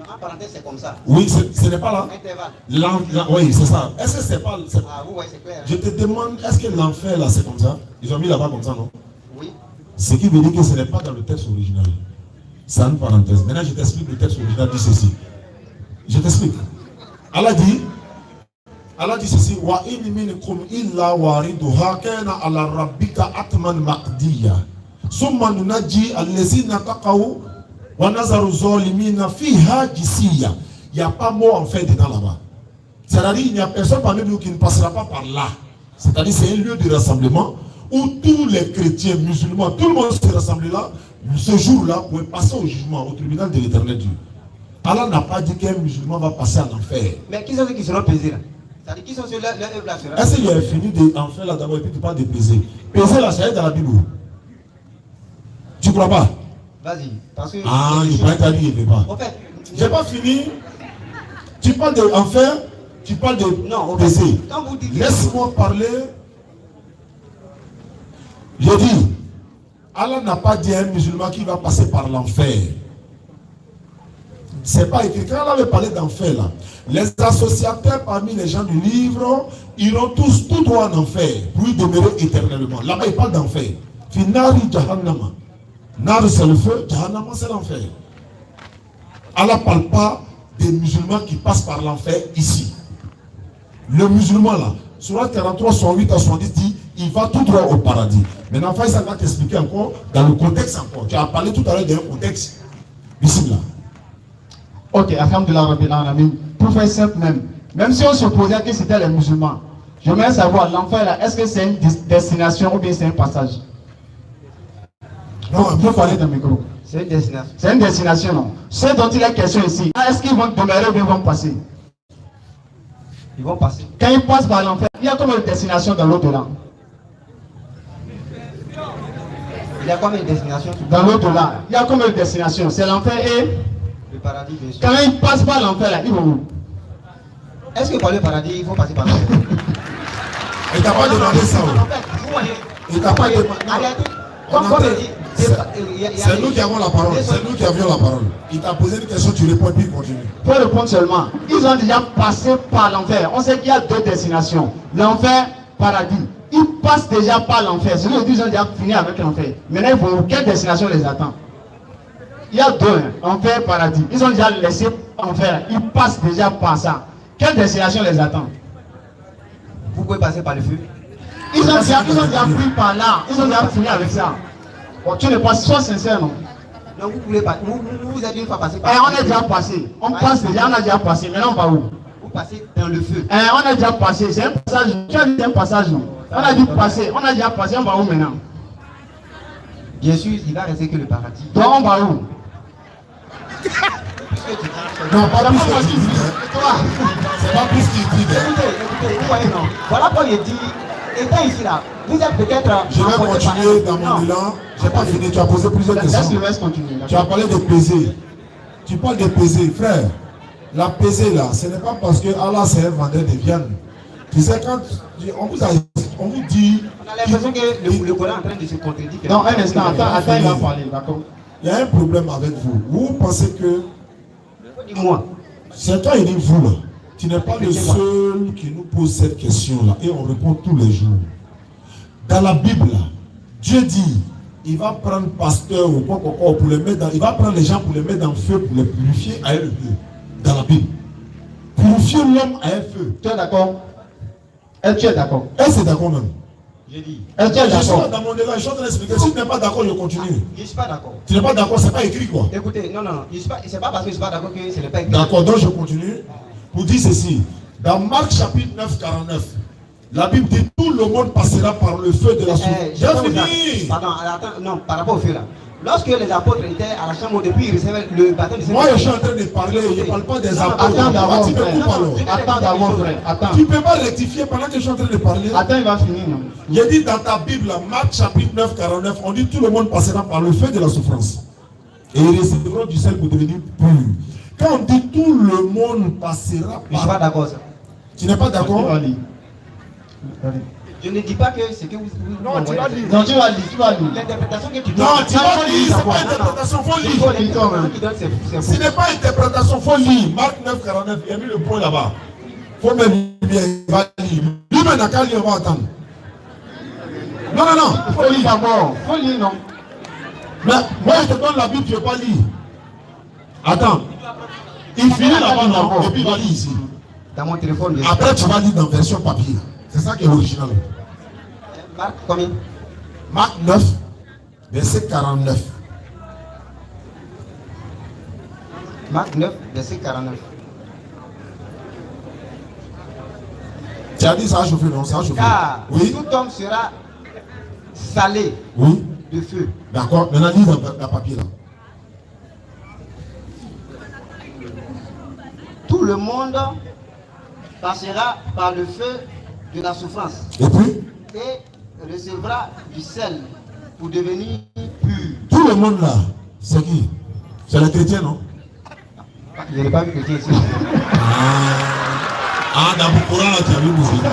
En parenthèse, c'est comme ça. Oui, ce n'est pas là. Intervalle. Oui, c'est ça. Est-ce que c'est pas. Ah, oui, c'est clair. Je te demande, est-ce que l'enfer, là, c'est comme ça? Ils ont mis là-bas comme ça, non? Oui. Ce qui veut dire que ce n'est pas dans le texte original. C'est une parenthèse. Maintenant, je t'explique le texte original dit ceci. Je t'explique. Allah dit ceci. Wa in minkum illa wariduha kana ala rabbika atman maqdiya. Summa nunajji allazina taqaw wa nazaru zalimina fiha jisiya. Il n'y a pas mot en fait dedans là-bas. C'est-à-dire il n'y a personne parmi nous qui ne passera pas par là. C'est-à-dire c'est un lieu de rassemblement où tous les chrétiens, musulmans, tout le monde se rassemble là, ce jour-là, pour passer au jugement, au tribunal de l'éternel Dieu. Allah n'a pas dit qu'un musulman va passer en enfer. Mais qui sont ceux qui seront pesés là? C'est-à-dire qui sont ceux là, leur œuvre là sera. Est-ce qu'il a fini d'enfer là d'abord et puis tu parles de peser? Peser là, c'est dans la Bible. Tu crois pas? Vas-y. Parce que. Ah, il va être dit, il ne veut pas. En fait. J'ai pas fini. Tu parles d'enfer, tu parles de Non, peser. Quand vous dites. Laisse-moi parler. J'ai dit, Allah n'a pas dit à un musulman qui va passer par l'enfer. C'est pas écrit. Quand on avait parlé d'enfer là, les associateurs parmi les gens du livre iront tous tout droit en enfer pour y demeurer éternellement. Là-bas il parle d'enfer. Finari Jahannama. Nar c'est le feu, Jahannama c'est l'enfer. Allah ne parle pas des musulmans qui passent par l'enfer ici. Le musulman là, Surah 43, 108 à 70 dit, il va tout droit au paradis. Maintenant, ça va t'expliquer encore dans le contexte encore. Tu as parlé tout à l'heure d'un contexte. Ici là. Ok, alhamdulillah rabbil alamin. Pour faire simple même si on supposait que c'était les musulmans, j'aimerais savoir, l'enfer là, est-ce que c'est une destination ou bien c'est un passage? Non, vous parlez d'un micro. C'est une destination. C'est une destination, non? Ce dont il est question ici, est-ce qu'ils vont demeurer ou bien ils vont passer? Ils vont passer. Quand ils passent par l'enfer, il y a combien de destinations dans l'au-delà? Il y a combien de destinations? Dans l'au-delà, il y a combien de destinations? C'est l'enfer et le paradis, bien sûr. quand ils passent par l'enfer là, ils vont où? Est-ce que pour le paradis, il faut passer par l'enfer? Il t'a pas demandé ça. Il t'a pas demandé. C'est nous qui avons la parole. C'est nous qui avions la parole. Il t'a posé une question, tu réponds et puis il continue. Pour répondre seulement, ils ont déjà passé par l'enfer. On sait qu'il y a deux destinations. L'enfer, paradis. Ils passent déjà par l'enfer. C'est-à-dire qu'ils ont déjà fini avec l'enfer. Maintenant, ils vont, quelle destination les attend? Il y a deux, enfer, paradis. Ils ont déjà laissé enfer. Ils passent déjà par ça. Quelle destination les attend? Vous pouvez passer par le feu. Ils ont déjà pris par là. Ils ont déjà fini avec ça. Bon, tu ne passes pas sincère, non? Non, vous pouvez pas. Vous êtes une fois passé par. On est déjà passé. On passe déjà, on a déjà passé. Maintenant, on va où? Vous passez dans le feu. On a déjà passé. C'est un passage. Tu as dit un passage, non? On a dit passer. On a déjà passé. On va où maintenant? Bien sûr, il va rester que le paradis. Donc, on va où? Non, pas plus qu'il dit. C'est pas plus qu'il dit. Écoutez, vous voyez, non? Voilà pourquoi il dit, étant ici là, vous êtes peut-être. Je vais continuer dans mon élan. Je n'ai pas fini. Tu as posé plusieurs questions. Laisse continuer. Tu as parlé de peser. Tu parles de peser, frère. La peser là, ce n'est pas parce que Allah c'est un vendeur de viande. Tu sais, quand on vous dit. On a l'impression que le Coran est en train de se contredire. Non, un instant, attends, il va parler, d'accord? Il y a un problème avec vous. Vous pensez que. Dis-moi. C'est toi, il dit vous là. Tu n'es pas le seul qui nous pose cette question là. Et on répond tous les jours. Dans la Bible là, Dieu dit, il va prendre pasteur ou quoi pour les mettre dans, il va prendre les gens pour les mettre dans le feu, pour les purifier à le feu. Dans la Bible. Purifier l'homme à un feu. Tu es d'accord? Est-ce que tu es d'accord? Est-ce que c'est d'accord même? J'ai dit. Est-ce que tu es Je suis d'accord? dans mon débat, je suis en train d'expliquer. Si tu n'es pas d'accord, je continue. Je ne suis pas d'accord. Tu n'es pas d'accord, c'est pas écrit quoi. Écoutez, non, c'est pas parce que je ne suis pas d'accord que ce n'est pas écrit. D'accord, donc je continue pour dire ceci. Dans Marc chapitre 9, 49, la Bible dit tout le monde passera par le feu de la souffrance. J'ai fini. Pardon, attends, non, par rapport au feu là. Lorsque les apôtres étaient à la chambre depuis, ils recevaient le baptême du Saint-Esprit. Moi je suis en train de parler, je ne parle pas des apôtres. Attends d'abord, Tu me coupes alors. Attends d'abord, frère. Attends. Tu ne peux pas rectifier pendant que je suis en train de parler. Attends, il va finir. Non? J'ai dit dans ta Bible, Marc chapitre 9, 49, on dit tout le monde passera par le feu de la souffrance. Et ils recevront du sel pour devenir purs. Quand on dit tout le monde passera Je ne suis pas par... d'accord ça. Tu n'es pas d'accord? Allez. Je ne dis pas que c'est que vous Non, tu vas lire. Non, tu vas lire, tu vas lire. l'interprétation que tu donnes. Non, tu vas lire, c'est pas interprétation, faut Il faut lire. l'interprétation qui donne, c'est Ce faux. n'est pas interprétation, faut lire. Marc 9, 49, il a mis le point là-bas. Faut même bien, il va lire. Lui-même n'a qu'à lire, on va attendre. Non, non, non, Il faut lire d'abord. Il faut lire, non? mais moi je te donne la Bible, tu ne veux pas lire. Attends. Il finit là-bas, non? Et puis il va lire ici. Dans mon téléphone, bien sûr. Après, tu vas lire dans version papier. C'est ça qui est original. Marc, combien? Marc 9, verset 49. Marc 9, verset 49. Tu as dit ça a chauffé, non? Ça a chauffé. Car Oui. tout homme sera salé Oui. de feu. D'accord. Maintenant, lis dans papier là. Tout le monde passera par le feu de la souffrance Et puis, et recevra du sel pour devenir pur. tout le monde là, c'est qui? C'est les chrétiens, non? Je n'ai pas vu chrétien ici. Ah, dans le Coran, là, tu as vu musulman.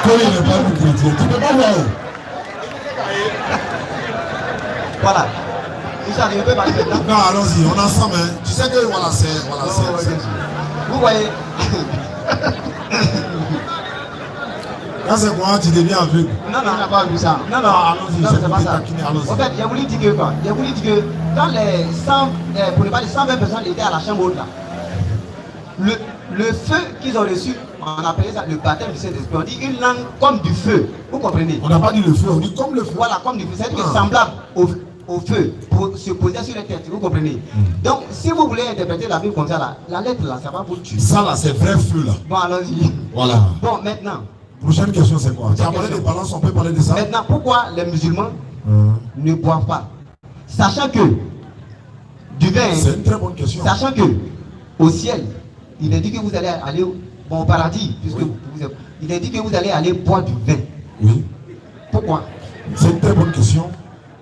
Quand il n'est pas vu chrétien, tu ne peux pas voir. Voilà. Ça, je ne peux pas dire maintenant. Non, allons-y, on est ensemble. Hein. Tu sais que voilà, c'est. Voilà, c'est. Vous voyez, Quand c'est quoi, tu deviens aveugle. non, On n'a pas vu ça. non, non, allons-y, non, c'est c'est pas pour ça. taquiner, allons-y. En fait, j'ai voulu dire que quoi? J'ai voulu dire que quand les 100, pour ne pas dire 120 personnes étaient à la chambre haute là, le feu qu'ils ont reçu, on appelait ça le baptême du Saint-Esprit. On dit une langue comme du feu. Vous comprenez? On n'a pas dit le feu, on dit comme le feu. Voilà, comme du feu. C'est-à-dire que Ah. semblable au feu, pour se poser sur la tête. Vous comprenez? Donc, si vous voulez interpréter la Bible comme ça, là, la lettre là, ça va vous tuer. Ça là, c'est vrai feu là. Bon, allons-y. Voilà. Bon, maintenant, Prochaine question, c'est quoi? Tu as parlé des balances, on peut parler de ça? maintenant, pourquoi les musulmans ne boivent pas? Sachant que du vin, C'est une très bonne question. sachant que au ciel, il est dit que vous allez aller au paradis, puisque Oui. il est dit que vous allez aller boire du vin. Oui. Pourquoi? C'est une très bonne question.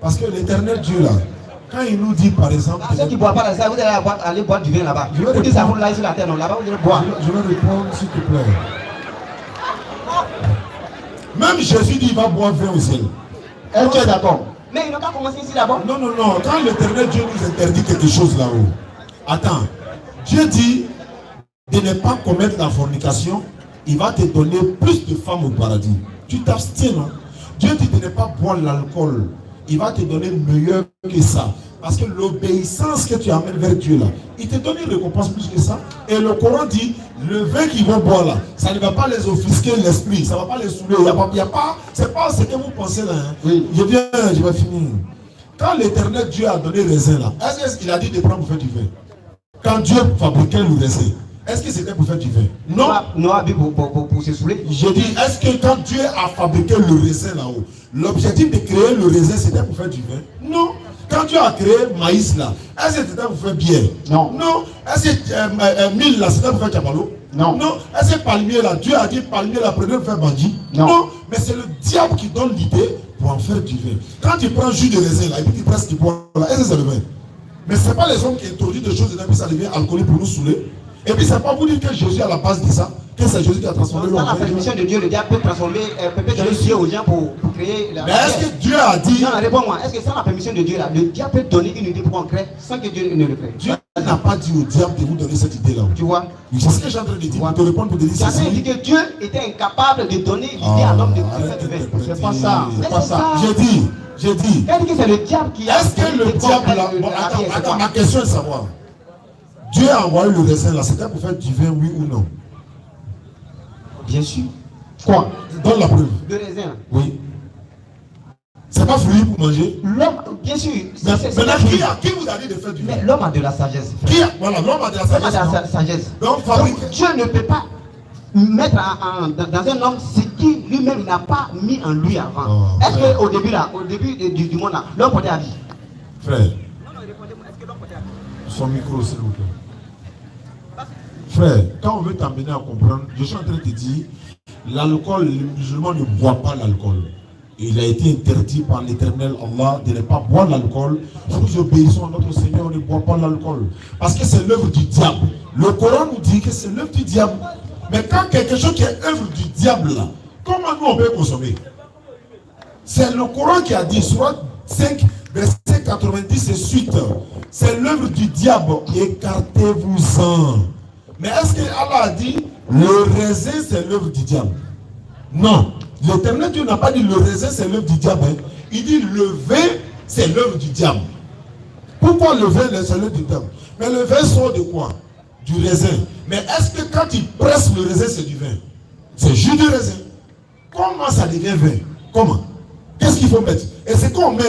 Parce que l'éternel Dieu là, quand il nous dit par exemple. Ah, ceux qui ne boivent pas ça, vous allez aller boire du vin là-bas. Je vais Vous dites ça, répondre. vous l'aillez sur la terre, non, là-bas vous allez boire. Je vais répondre s'il te plaît. Même Jésus dit il va boire vin au ciel. Est-ce que tu es d'accord? Mais ils n'ont pas commencé ici d'abord. Non, non, non. Quand l'éternel Dieu nous interdit quelque chose là-haut, attends. Dieu dit de ne pas commettre la fornication, il va te donner plus de femmes au paradis. Tu t'abstiens, non? Dieu dit de ne pas boire l'alcool, il va te donner meilleur que ça. Parce que l'obéissance que tu amènes vers Dieu là, il te donne une récompense plus que ça. Et le Coran dit, le vin qu'ils vont boire là, ça ne va pas les offusquer l'esprit, ça ne va pas les saouler. Il y a pas, c'est pas ce que vous pensez là. Hein. Oui. Je vais finir. Quand l'éternel Dieu a donné le raisin là, est-ce qu'il a dit de prendre pour faire du vin? Quand Dieu fabriquait le raisin, est-ce que c'était pour faire du vin? Non. Non, pour se saouler. Je dis, est-ce que quand Dieu a fabriqué le raisin là-haut, l'objectif de créer le raisin c'était pour faire du vin? Non. Quand Dieu a créé maïs là, est-ce que c'était pour faire bière? Non. Non. Est-ce que mille là, c'était pour faire chamalo? Non. Non. Est-ce que palmier là, Dieu a dit palmier là, prenez pour faire bandit? Non. Mais c'est le diable qui donne l'idée pour en faire du vin. Quand tu prends jus de raisin là, et puis tu presses du bois là, est-ce que c'est le vin? Mais ce n'est pas les hommes qui introduisent des choses et puis ça devient alcoolique pour nous saouler. Et puis c'est pas vous dire que Jésus à la base dit ça, que c'est Jésus qui a transformé l'eau Dans en la vin. permission de Dieu, le diable peut transformer, peut donner Dieu aux gens pour créer la. Mais est-ce que Dieu a dit, Non, réponds-moi. Est-ce que sans la permission de Dieu, là, le diable peut donner une idée pour qu'on crée sans que Dieu ne le crée? Dieu n'a pas dit au diable de vous donner cette idée-là. Tu vois? C'est ce que j'ai en train de dire. Pour te répondre, pour te dire Tu as dit ceci. que Dieu était incapable de donner l'idée à l'homme de faire du vin. C'est pas ça. Mais C'est pas c'est ça. ça. J'ai dit. Il a dit que c'est le diable qui a. Est-ce que le diable là. Bon, attends, ma question est de savoir. Dieu a envoyé le raisin là, c'était pour faire du vin, oui ou non? Bien sûr. Quoi? Donne la preuve. Le raisin. Oui. C'est pas fruit pour manger? L'homme, bien sûr. Maintenant, qui vous a dit de faire du vin? Mais l'homme a de la sagesse. Voilà, l'homme a de la L'homme a sagesse. de la sagesse. Donc, fabrique. Donc, Dieu ne peut pas mettre dans un homme ce qui lui-même n'a pas mis en lui avant. Oh, Est-ce qu'au début là, au début du monde là, l'homme portait habit? Frère. Son micro, s'il vous plaît. Frère, quand on veut t'amener à comprendre, je suis en train de te dire, l'alcool, les musulmans ne boivent pas l'alcool. Il a été interdit par l'Éternel Allah de ne pas boire l'alcool. Nous obéissons à notre Seigneur, on ne boit pas l'alcool. Parce que c'est l'œuvre du diable. Le Coran nous dit que c'est l'œuvre du diable. Mais quand quelque chose qui est œuvre du diable là, comment nous on peut consommer? C'est le Coran qui a dit, Surat 5, verset 90 et suite. C'est l'œuvre du diable. Écartez-vous-en. Mais est-ce que Allah a dit le raisin c'est l'œuvre du diable? Non. L'Éternel Dieu n'a pas dit le raisin c'est l'œuvre du diable. Hein. Il dit le vin c'est l'œuvre du diable. Pourquoi le vin c'est l'œuvre du diable? Mais le vin sort de quoi? Du raisin. Mais est-ce que quand il presse le raisin c'est du vin? C'est jus de raisin. Comment ça devient vin? Comment? Qu'est-ce qu'il faut mettre? Et c'est qu'on met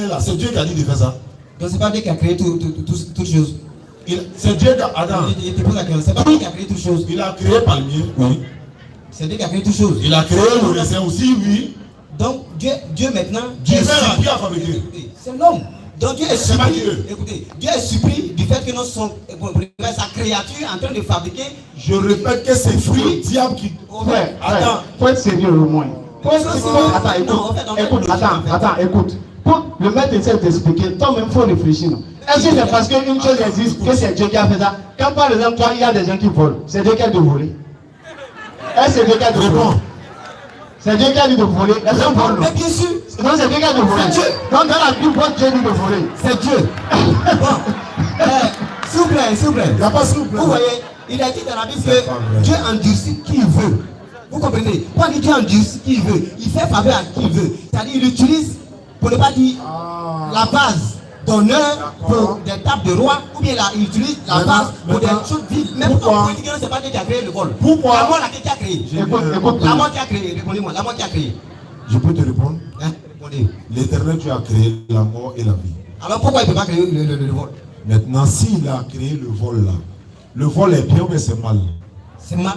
là. C'est Dieu qui a dit de faire ça. Donc c'est pas Dieu qui a créé toutes choses. C'est Dieu qui a... Attends. Il te pose la question. C'est pas Dieu qui a créé toutes choses. Il a créé palmier, oui. C'est Dieu qui a créé toutes choses. Il a créé le raisin aussi, oui. Donc Dieu maintenant. Dieu qui a fabriqué. C'est l'homme. Donc Dieu est C'est pas surpris. Dieu. Écoutez, Dieu est surpris du fait que nous sommes sa créature en train de fabriquer. Je répète que c'est fruit diable qui. Frère, Attends. faut être sérieux au moins. Attends, écoute. Pour le maître essaie d'expliquer, toi-même, il faut réfléchir. Est-ce que c'est parce qu'une chose existe que c'est Dieu qui a fait ça? Quand par exemple, toi, il y a des gens qui volent, c'est Dieu qui a dit de voler. Est-ce que c'est Dieu qui a dit de voler? C'est Dieu qui a dit de voler. Les gens volent. Mais bien sûr. Non, c'est Dieu qui a dit de voler. C'est Dieu. Donc, dans la Bible, Dieu dit de voler. C'est Dieu. Bon. S'il vous plaît, s'il vous plaît. Il n'y a pas s'il vous plaît. Vous voyez, il a dit dans la Bible que Dieu endurcit qui il veut. Vous comprenez? Quand il dit Dieu endurcit qui il veut, il fait faveur à qui il veut. C'est-à-dire il utilise, pour ne pas dire la base d'honneur pour des tables de roi, ou bien il utilise la base pour des choses vides. Même quand on dit que ce n'est pas Dieu qui a créé le vol. Pourquoi? La mort qui a créé. Écoute, La mort qui a créé, répondez-moi, la mort qui a créé. Je peux te répondre? Hein? Répondez. L'Éternel Dieu a créé la mort et la vie. Alors pourquoi il ne peut pas créer le vol? Maintenant, s'il a créé le vol là, le vol est bien ou c'est mal? C'est mal.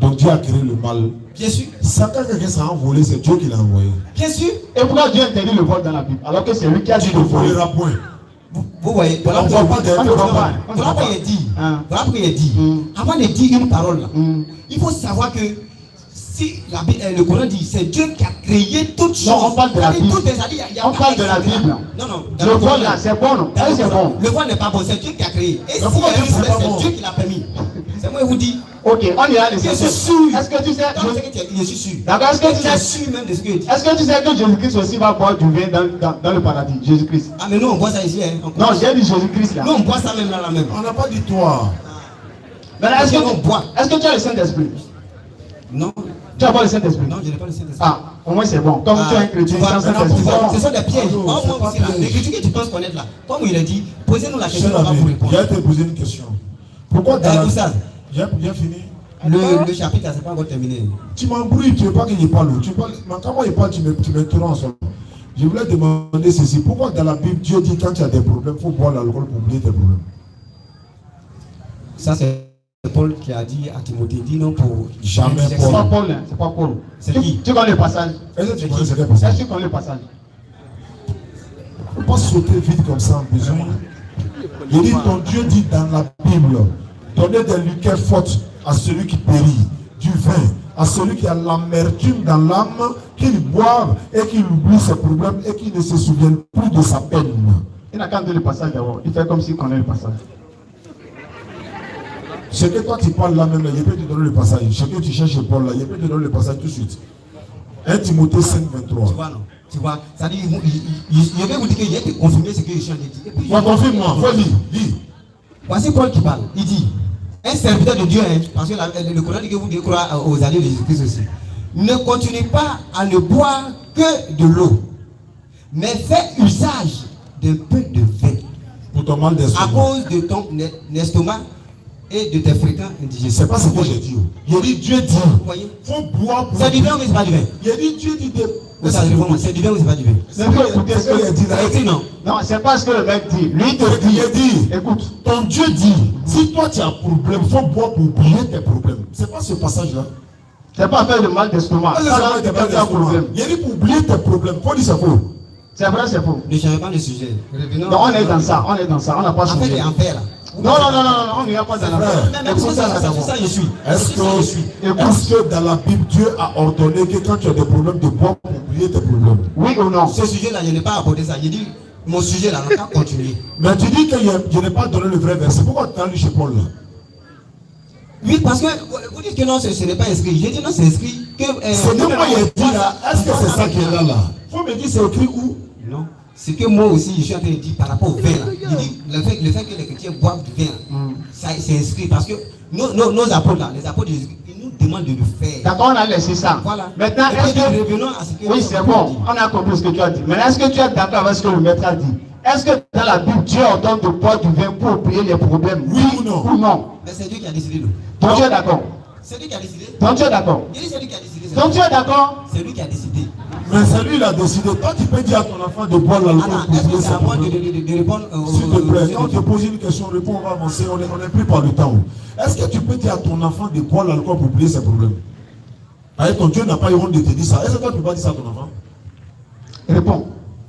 Donc Dieu a créé le mal. Bien sûr. Ça, quand quelqu'un s'est envolé, c'est Dieu qui l'a envoyé. Bien sûr. et pourquoi Dieu interdit le vol dans la Bible? Alors que c'est lui qui a dit Tu de ne voler. voleras point. Vous voyez, voilà On ne voit pas des On ne voit pas. voilà pourquoi il dit. Hein. Voilà pourquoi il dit. Avant de dire une parole là, il faut savoir que si le Coran dit c'est Dieu qui a créé toutes choses. Non, on parle de la Bible. On parle de la Bible. Non, non. Le vol là, c'est bon, non? C'est bon. Le vol n'est pas bon, c'est Dieu qui a créé. Et si pourquoi tu dis c'est pas bon? c'est Dieu qui l'a permis. C'est moi qui vous dis. Ok, on ira les Je suis choses. sûr. Est-ce que tu sais, Je suis sûr. d'accord, est-ce que tu Je sais, suis même de ce que je dis. est-ce que tu sais que Jésus-Christ aussi va boire du vin dans le paradis? Jésus-Christ. Ah mais nous on boit ça ici. Hein. Non, j'ai dit Jésus-Christ là. Nous on boit ça même là même. On n'a pas dit toi. Maintenant, est-ce On boit. que tu as le Saint-Esprit? Non. Tu as pas le Saint-Esprit? Non, je n'ai pas le Saint-Esprit. Ah, au moins c'est bon. Comme tu es un chrétien, tu vois, sans Saint-Esprit. ce sont des pièges. Non, Moi, c'est pas aussi, là, piège. les critiques que tu penses connaître là, comme il a dit, posez-nous la question, Cher on va vous ami, répondre. j'ai été posé une question. Pourquoi dans la... Oustaz, J'ai bien fini. le chapitre, ça c'est pas encore terminé. Tu m'embrouilles, tu ne veux pas qu'il parle. Tu parles, mais quand moi il parle, tu m'interromps seulement. Je voulais demander ceci. Pourquoi dans la Bible, Dieu dit quand tu as des problèmes, il faut boire l'alcool pour oublier tes problèmes? Ça c'est Paul qui a dit à Timothée, dis non pour Jamais C'est Paul. pas Paul, hein, c'est pas Paul. C'est qui? Tu connais le passage? Est-ce que tu connais ce qu'est Est-ce passage? que tu connais le passage? Il ne faut pas sauter vite comme ça en besoin. Il dit, ton Dieu dit dans la Bible, donnez des liqueurs fortes à celui qui périt, du vin, à celui qui a l'amertume dans l'âme, qu'il boive et qu'il oublie ses problèmes et qu'il ne se souvienne plus de sa peine. Il n'a qu'à dire le passage d'abord. Il fait comme s'il connaît le passage. Ce que toi tu parles là même, là, il peut te donner le passage. Ce que tu cherches Paul là, il peut te donner le passage tout de suite. 1 Timothée 5, 23. Tu vois, non? Tu vois, ça dit, je vais vous dire qu'il a été confirmé ce que je suis en train de dire. Et puis, Confirme-moi, vas-y, lis. Voici Paul qui parle. Il dit, un serviteur de Dieu, hein, parce que le Coran dit que vous devez croire aux alliés de Jésus-Christ aussi. Ne continuez pas à ne boire que de l'eau, mais fais usage d'un peu de vin. Pour ton mal À d'estomac. cause de ton estomac et de tes fréquents indigestions. C'est pas ce que j'ai dit. Il a dit Dieu dit. Vous voyez? Faut boire pour. C'est du vin ou c'est pas du vin? Il a dit Dieu dit de. C'est du vin ou c'est pas du vin? C'est ce qu'il a dit là. C'est écrit, non? Non, c'est pas ce que le mec dit. Lui te Il a dit. écoute, Ton Dieu dit, si toi tu as un problème, faut boire pour oublier tes problèmes. C'est pas ce passage-là. c'est pas faire de mal d'estomac. Ça, Ça, c'est là, pas c'est des pas mal un problème. d'estomac. Il a dit pour oublier tes problèmes. Faut dire c'est faux. C'est vrai, c'est faux. Ne changez pas de sujet. Revenons. Non, on est dans ça, on est dans ça, on n'a pas En fait, changé. il est en paix là. Non, on n'y a pas dans la Même Écoute ça, là, c'est d'abord. ça je suis. Est-ce je suis. que dans la Bible, Dieu a ordonné que quand tu as des problèmes de boire pour oublier tes problèmes? Oui ou non? Ce sujet là, je n'ai pas abordé ça. J'ai dit, mon sujet là, on va continuer. Mais tu dis que je n'ai pas donné le vrai verset. Pourquoi tu as lu chez Paul là? Oui, parce que vous dites que non, ce n'est pas inscrit. J'ai dit non, c'est inscrit. C'est de moi il a dit là. Est-ce que c'est ça qui est là? Faut me dire c'est écrit où? Non. C'est que moi aussi, je suis en train de dire par rapport au vin là. Il dit, le fait que les chrétiens boivent du vin, ça c'est inscrit parce que nos apôtres là, les apôtres de Jésus, ils nous demandent de le faire. D'accord, on a laissé ça. Voilà. Maintenant, Et est-ce puis, que... revenons à ce que Oui, c'est bon, on a compris ce que tu as dit. Maintenant, est-ce que tu es d'accord avec ce que le maître a dit? Est-ce que dans la Bible, Dieu ordonne de boire du vin pour oublier les problèmes? Oui ou non? Ou non? Mais c'est Dieu qui a décidé. Non. Donc tu es d'accord? C'est lui qui a décidé. Donc tu es d'accord? Il dit c'est lui qui a décidé. Donc tu es d'accord? C'est lui qui a décidé. Mais c'est lui qui a décidé. Toi, tu peux dire à ton enfant de boire l'alcool Attends, pour est-ce que oublier c'est ses à moi problèmes. de répondre S'il te plaît, quand on te pose une question, réponds, on va avancer, on n'est plus par le temps. Est-ce que tu peux dire à ton enfant de boire l'alcool pour oublier ses problèmes? Allez, ton Dieu n'a pas eu honte de te dire ça. Est-ce que toi tu peux pas dire ça à ton enfant? Réponds.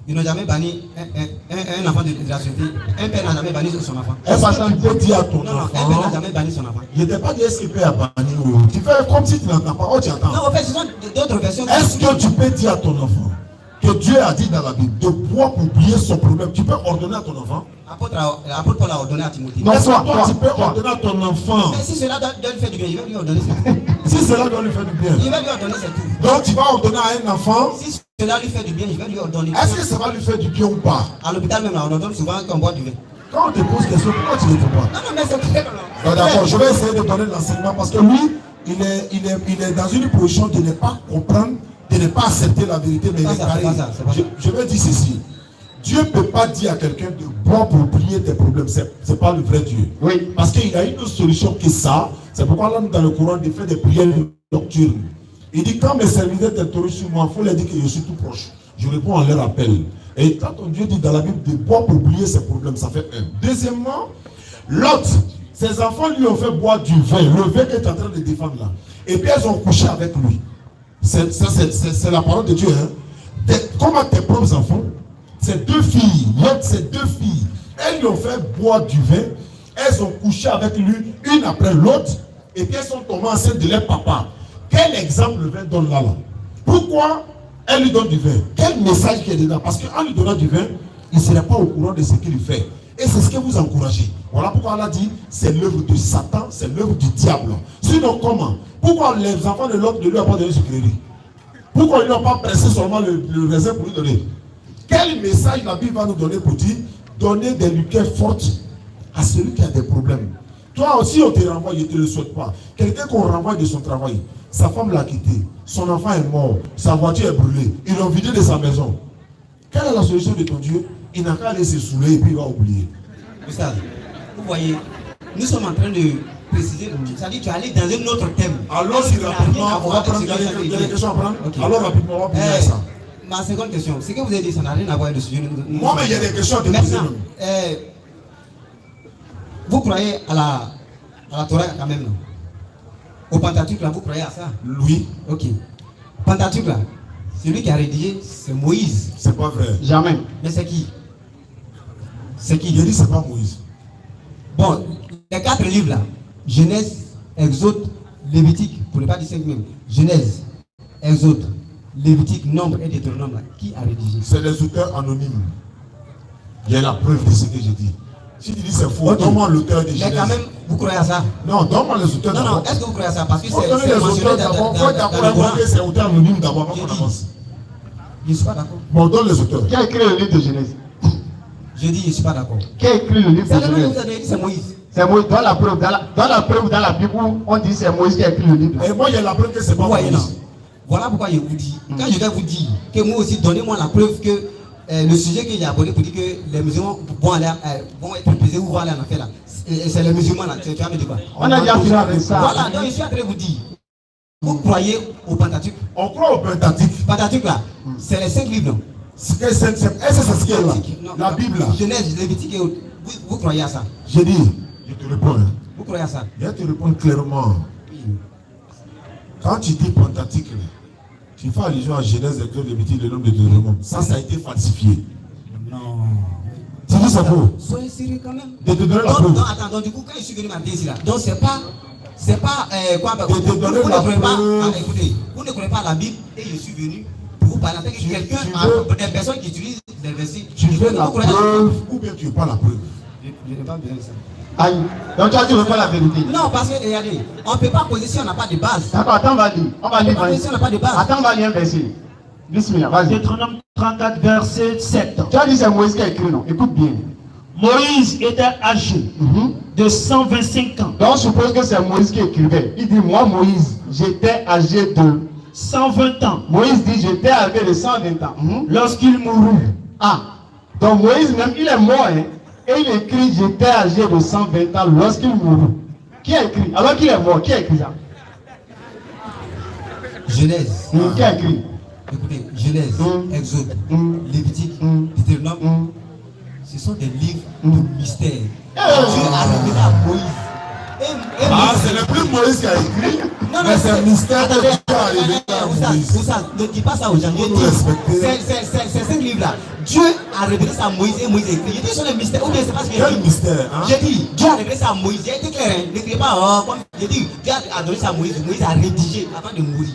Ils n'ont jamais banni un enfant de la société. Un père n'a jamais banni son enfant. Est-ce que tu peux dire à ton Non, un père enfant? n'a jamais banni son enfant. Je ne t'ai pas dit est-ce qu'il peut abandonner ou tu fais comme si tu n'entends pas. Oh, tu entends. Non, en fait, ce sont d'autres versions. Est-ce que tu peux dire à ton enfant que Dieu a dit dans la Bible de boire pour oublier son problème? Tu peux ordonner à ton enfant? L'apôtre Paul a ordonné à Timothée. Non. Est-ce que toi toi, tu peux toi. ordonner à ton enfant? Mais si cela doit lui faire du bien, il va lui ordonner ça. Si cela doit lui faire du bien. Il va lui ordonner c'est tout. Donc tu vas ordonner à un enfant. Si cela lui fait du bien, je vais lui ordonner. Est-ce que ça va lui faire du bien ou pas? À l'hôpital même, là, on ordonne souvent qu'on boit du vin. Quand on te pose question, pourquoi tu ne réponds pas? Non, mais c'est clair. Non, d'accord, je vais essayer de donner l'enseignement parce que lui, il est dans une position de ne pas comprendre, de ne pas accepter la vérité, mais il est carré. c'est pas ça. Je vais dire ceci. Dieu ne peut pas dire à quelqu'un de boire pour oublier tes problèmes. Ce n'est pas le vrai Dieu. Oui. Parce qu'il a une autre solution que ça. C'est pourquoi là, dans le Coran, il fait des prières nocturnes. Il dit, quand mes serviteurs t'interrogent sur moi, il faut leur dire que je suis tout proche. Je réponds à leur appel. Et quand ton Dieu dit dans la Bible de boire pour oublier ses problèmes, ça fait un. Deuxièmement, l'autre, ses enfants lui ont fait boire du vin. Le vin est en train de défendre là. Et puis elles ont couché avec lui. C'est la parole de Dieu. Hein. Comment tes propres enfants, ces deux filles, l'autre, ces deux filles, elles lui ont fait boire du vin. Elles ont couché avec lui, une après l'autre. Et puis elles sont tombées enceintes de leur papa. Quel exemple le vin donne là? Pourquoi elle lui donne du vin? Quel message qu'il y a dedans? Parce qu'en lui donnant du vin, il ne serait pas au courant de ce qu'il fait. Et c'est ce que vous encouragez. Voilà pourquoi elle a dit, c'est l'œuvre de Satan, c'est l'œuvre du diable. Sinon comment? Pourquoi les enfants de l'autre ne lui ont pas donné sucrerie? Pourquoi ils n'ont pas pressé seulement le raisin pour lui donner? Quel message la Bible va nous donner pour dire, donner des liqueurs fortes à celui qui a des problèmes? Toi aussi on te renvoie, je ne te le souhaite pas. Quelqu'un qu'on renvoie de son travail, sa femme l'a quitté, son enfant est mort, sa voiture est brûlée, ils l'ont vidé de sa maison. Quelle est la solution de ton Dieu? Il n'a qu'à aller se saouler et puis il va oublier. Gustave, vous voyez, nous sommes en train de préciser, c'est-à-dire tu es allé dans un autre thème. Alors si rapidement, on va prendre, il y a des questions à prendre. Okay. Alors rapidement, on va prendre ça. Ma seconde question, ce que vous avez dit, ça n'a rien à voir avec le sujet. Moi, mais il y a des questions à te poser. Maintenant, vous croyez à la Torah quand même, non? Au Pentateuque, là, vous croyez à ça? Oui. Ok. Pentateuque, là, celui qui a rédigé, c'est Moïse. C'est pas vrai. Jamais. Mais c'est qui? C'est qui? Il a dit c'est pas Moïse. Bon, les 4 livres là, Genèse, Exode, Lévitique, pour ne pas dire 5 même. Genèse, Exode, Lévitique, Nombre et Deutéronome, là, qui a rédigé? C'est les auteurs anonymes. Il y a la preuve de ce que j'ai dit. Si tu dis c'est faux, okay. Donne-moi l'auteur des Genèse. Mais quand même, vous croyez à ça? Non, donne-moi les auteurs d'abord. Non, est-ce que vous croyez à ça? Parce que c'est les auteurs d'abord. Faut d'accord que c'est auteur anonyme d'abord avant qu'on avance. Je ne suis pas d'accord. Bon, donne les auteurs. Qui a écrit le livre de Genèse? Je dis, je ne suis pas d'accord. Qui a écrit le livre de Genèse? C'est Moïse. C'est Moïse. Dans la preuve, dans la Bible, on dit que c'est Moïse qui a écrit le livre. Et moi, il y a la preuve que c'est pas Voyez, Moïse. non. Voilà pourquoi je vous dis. Quand je vais vous dire que moi aussi, donnez-moi la preuve que le sujet que j'ai abordé pour dire que les musulmans vont être pesés ou vont aller en enfer là. C'est les musulmans là. Tu vas me dire quoi? On a déjà fini avec ça. Voilà, donc je suis en train de vous dire. Vous croyez au Pentateuque? On croit au Pentateuque. Pentateuque là, c'est les 5 livres, non? Est-ce que c'est ce qu'il y a là? Non, La Bible là. Genèse, Lévitique, vous croyez à ça? J'ai dit, je te réponds. Hein. Vous croyez à ça? Je te réponds clairement. Quand tu dis Pentateuque, tu fais allusion à Genèse, Exode, Lévitique, le nom de Deutéronome. Ça a été falsifié. Non. Tu dis ça faux? Soyez sérieux quand même. De te donner la Donc, preuve. attends, donc, du coup, quand je suis venu m'arrêter ici là, donc c'est pas quoi, De te donner vous ne la croyez pas, preuve. Écoutez, vous ne croyez pas à la Bible et je suis venu pour vous parler avec quelqu'un, des personnes qui utilisent des versets. Tu veux Vous la croyez à preuve ou bien tu veux pas la preuve? Je n'ai pas besoin de ça. Aïe. Donc toi, tu ne veux pas la vérité. Non, parce que, regardez, on ne peut pas poser si on n'a pas de base. D'accord, attends, on va lire. On va On ne peut lire. pas poser si on n'a pas de base. Attends, on va lire un verset. Bismillah, vas-y. Deutéronome 34, verset 7. Tu as dit c'est Moïse qui a écrit, non? Écoute bien. Moïse était âgé de 125 ans. Donc on suppose que c'est Moïse qui écrivait. Il dit, moi Moïse, j'étais âgé de... 120 ans Moïse dit, j'étais âgé de 120 ans. lorsqu'il mourut. Ah, donc Moïse même, il est mort, hein, et il écrit, j'étais âgé de 120 ans lorsqu'il mourut. Qui a écrit? Alors qu'il est mort, qui a écrit ça? Genèse. Qui a écrit? Écoutez, Genèse, Exode, Lévitique, Deutéronome, ce sont des livres de mystère. Dieu a révélé à Moïse. Ah, c'est le plus Moïse qui a écrit. Non, mais c'est un mystère que attendez, Dieu a révélé à Moïse. Oustaz, ne dis pas ça aux gens. Faut nous respecter. C'est ces livres-là. Dieu a révélé ça à Moïse et Moïse a écrit. Je dis sur les mystères. Ou bien c'est parce que Quel mystère, hein? j'ai dit, Dieu a révélé ça à Moïse. J'ai été clair, hein. N'écrivez pas, oh, comme j'ai dit, Dieu a donné ça à Moïse. Moïse a rédigé avant de mourir.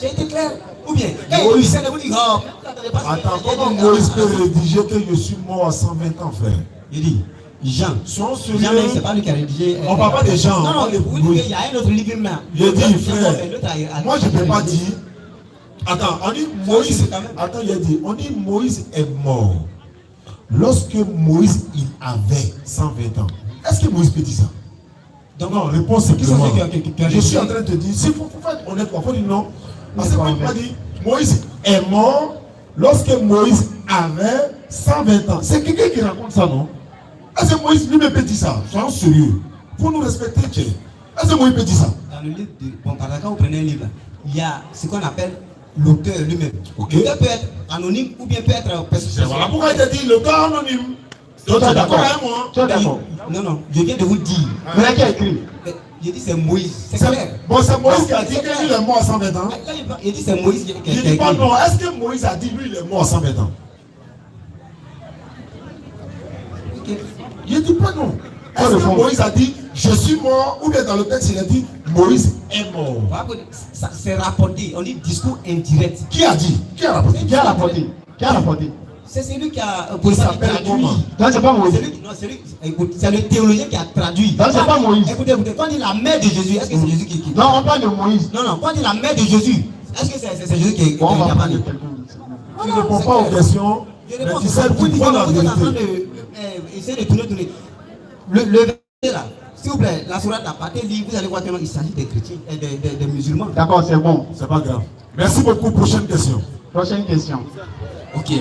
J'ai été clair. Ou bien, quand il dit, vous dites, oh, attendez pas. Attends, comment Moïse peut rédiger que je suis mort à 120 ans, frère? Il dit, Jean. Sois sérieux. Jean, c'est pas lui qui a rédigé. On parle pas des gens. Non, non, vous dites qu'il y a un autre livre là. Je dis, frère, moi je ne peux pas dire. Attends, on dit Moïse. Attends, il a dit, on dit Moïse est mort. Lorsque Moïse il avait 120 ans. Est-ce que Moïse peut dire ça? Donc, non, réponse c'est qui sont clairement. ceux qui ont Je suis en train de te dire, s'il faut faire honnête, il faut dire non. Parce que moi, il m'a dit, Moïse est mort lorsque Moïse avait 120 ans. C'est quelqu'un qui raconte ça, non? Est-ce que Moïse lui-même peut dire ça? Soyons sérieux. Pour nous respecter, Dieu. Est-ce que Moïse peut dire ça? Dans le livre, bon, par exemple, quand vous prenez un livre, il y a ce qu'on appelle l'auteur lui-même. Ok. L'auteur peut être anonyme ou bien peut être personnel. Voilà pourquoi il t'a dit l'auteur anonyme. Donc, tu es d'accord avec moi? Tu es d'accord? Non, non, je viens de vous dire. Mais qui a écrit? J'ai dit c'est Moïse, c'est clair. Bon, c'est Moïse qui a dit C'est que clair. lui il est mort à 120 ans. Il dit c'est Moïse qui a Je dis pas non. Est-ce que Moïse a dit lui il est mort à 120 ans? Ok. Je dis pas non. Est-ce que Moïse a dit je suis mort ou bien dans le texte il a dit Moïse est mort? Ça, c'est rapporté, on dit discours indirect. Qui a dit? Qui a rapporté? Qui a rapporté? Qui a rapporté? C'est celui qui a Il s'appelle comment? Donc c'est pas Moïse. C'est le théologien qui a traduit. Donc c'est pas Moïse. Écoutez, quand on dit la mère de Jésus, est-ce que c'est Jésus qui écrit? Non, on parle de Moïse. Non, non, quand on dit la mère de Jésus, est-ce que c'est Jésus qui Bon, on va a parler parlé? de quelqu'un. Tu ne réponds pas aux questions. Je Mais réponds. tu sais, Vous tu dites, vois la vous êtes en train vérité. de essayer de tourner. Le verset là, s'il vous plaît, la sourate n'a pas été lue, vous allez voir qu'il s'agit des chrétiens, des musulmans. D'accord, c'est bon. C'est pas grave. Merci beaucoup. Prochaine question. Prochaine question. Ok.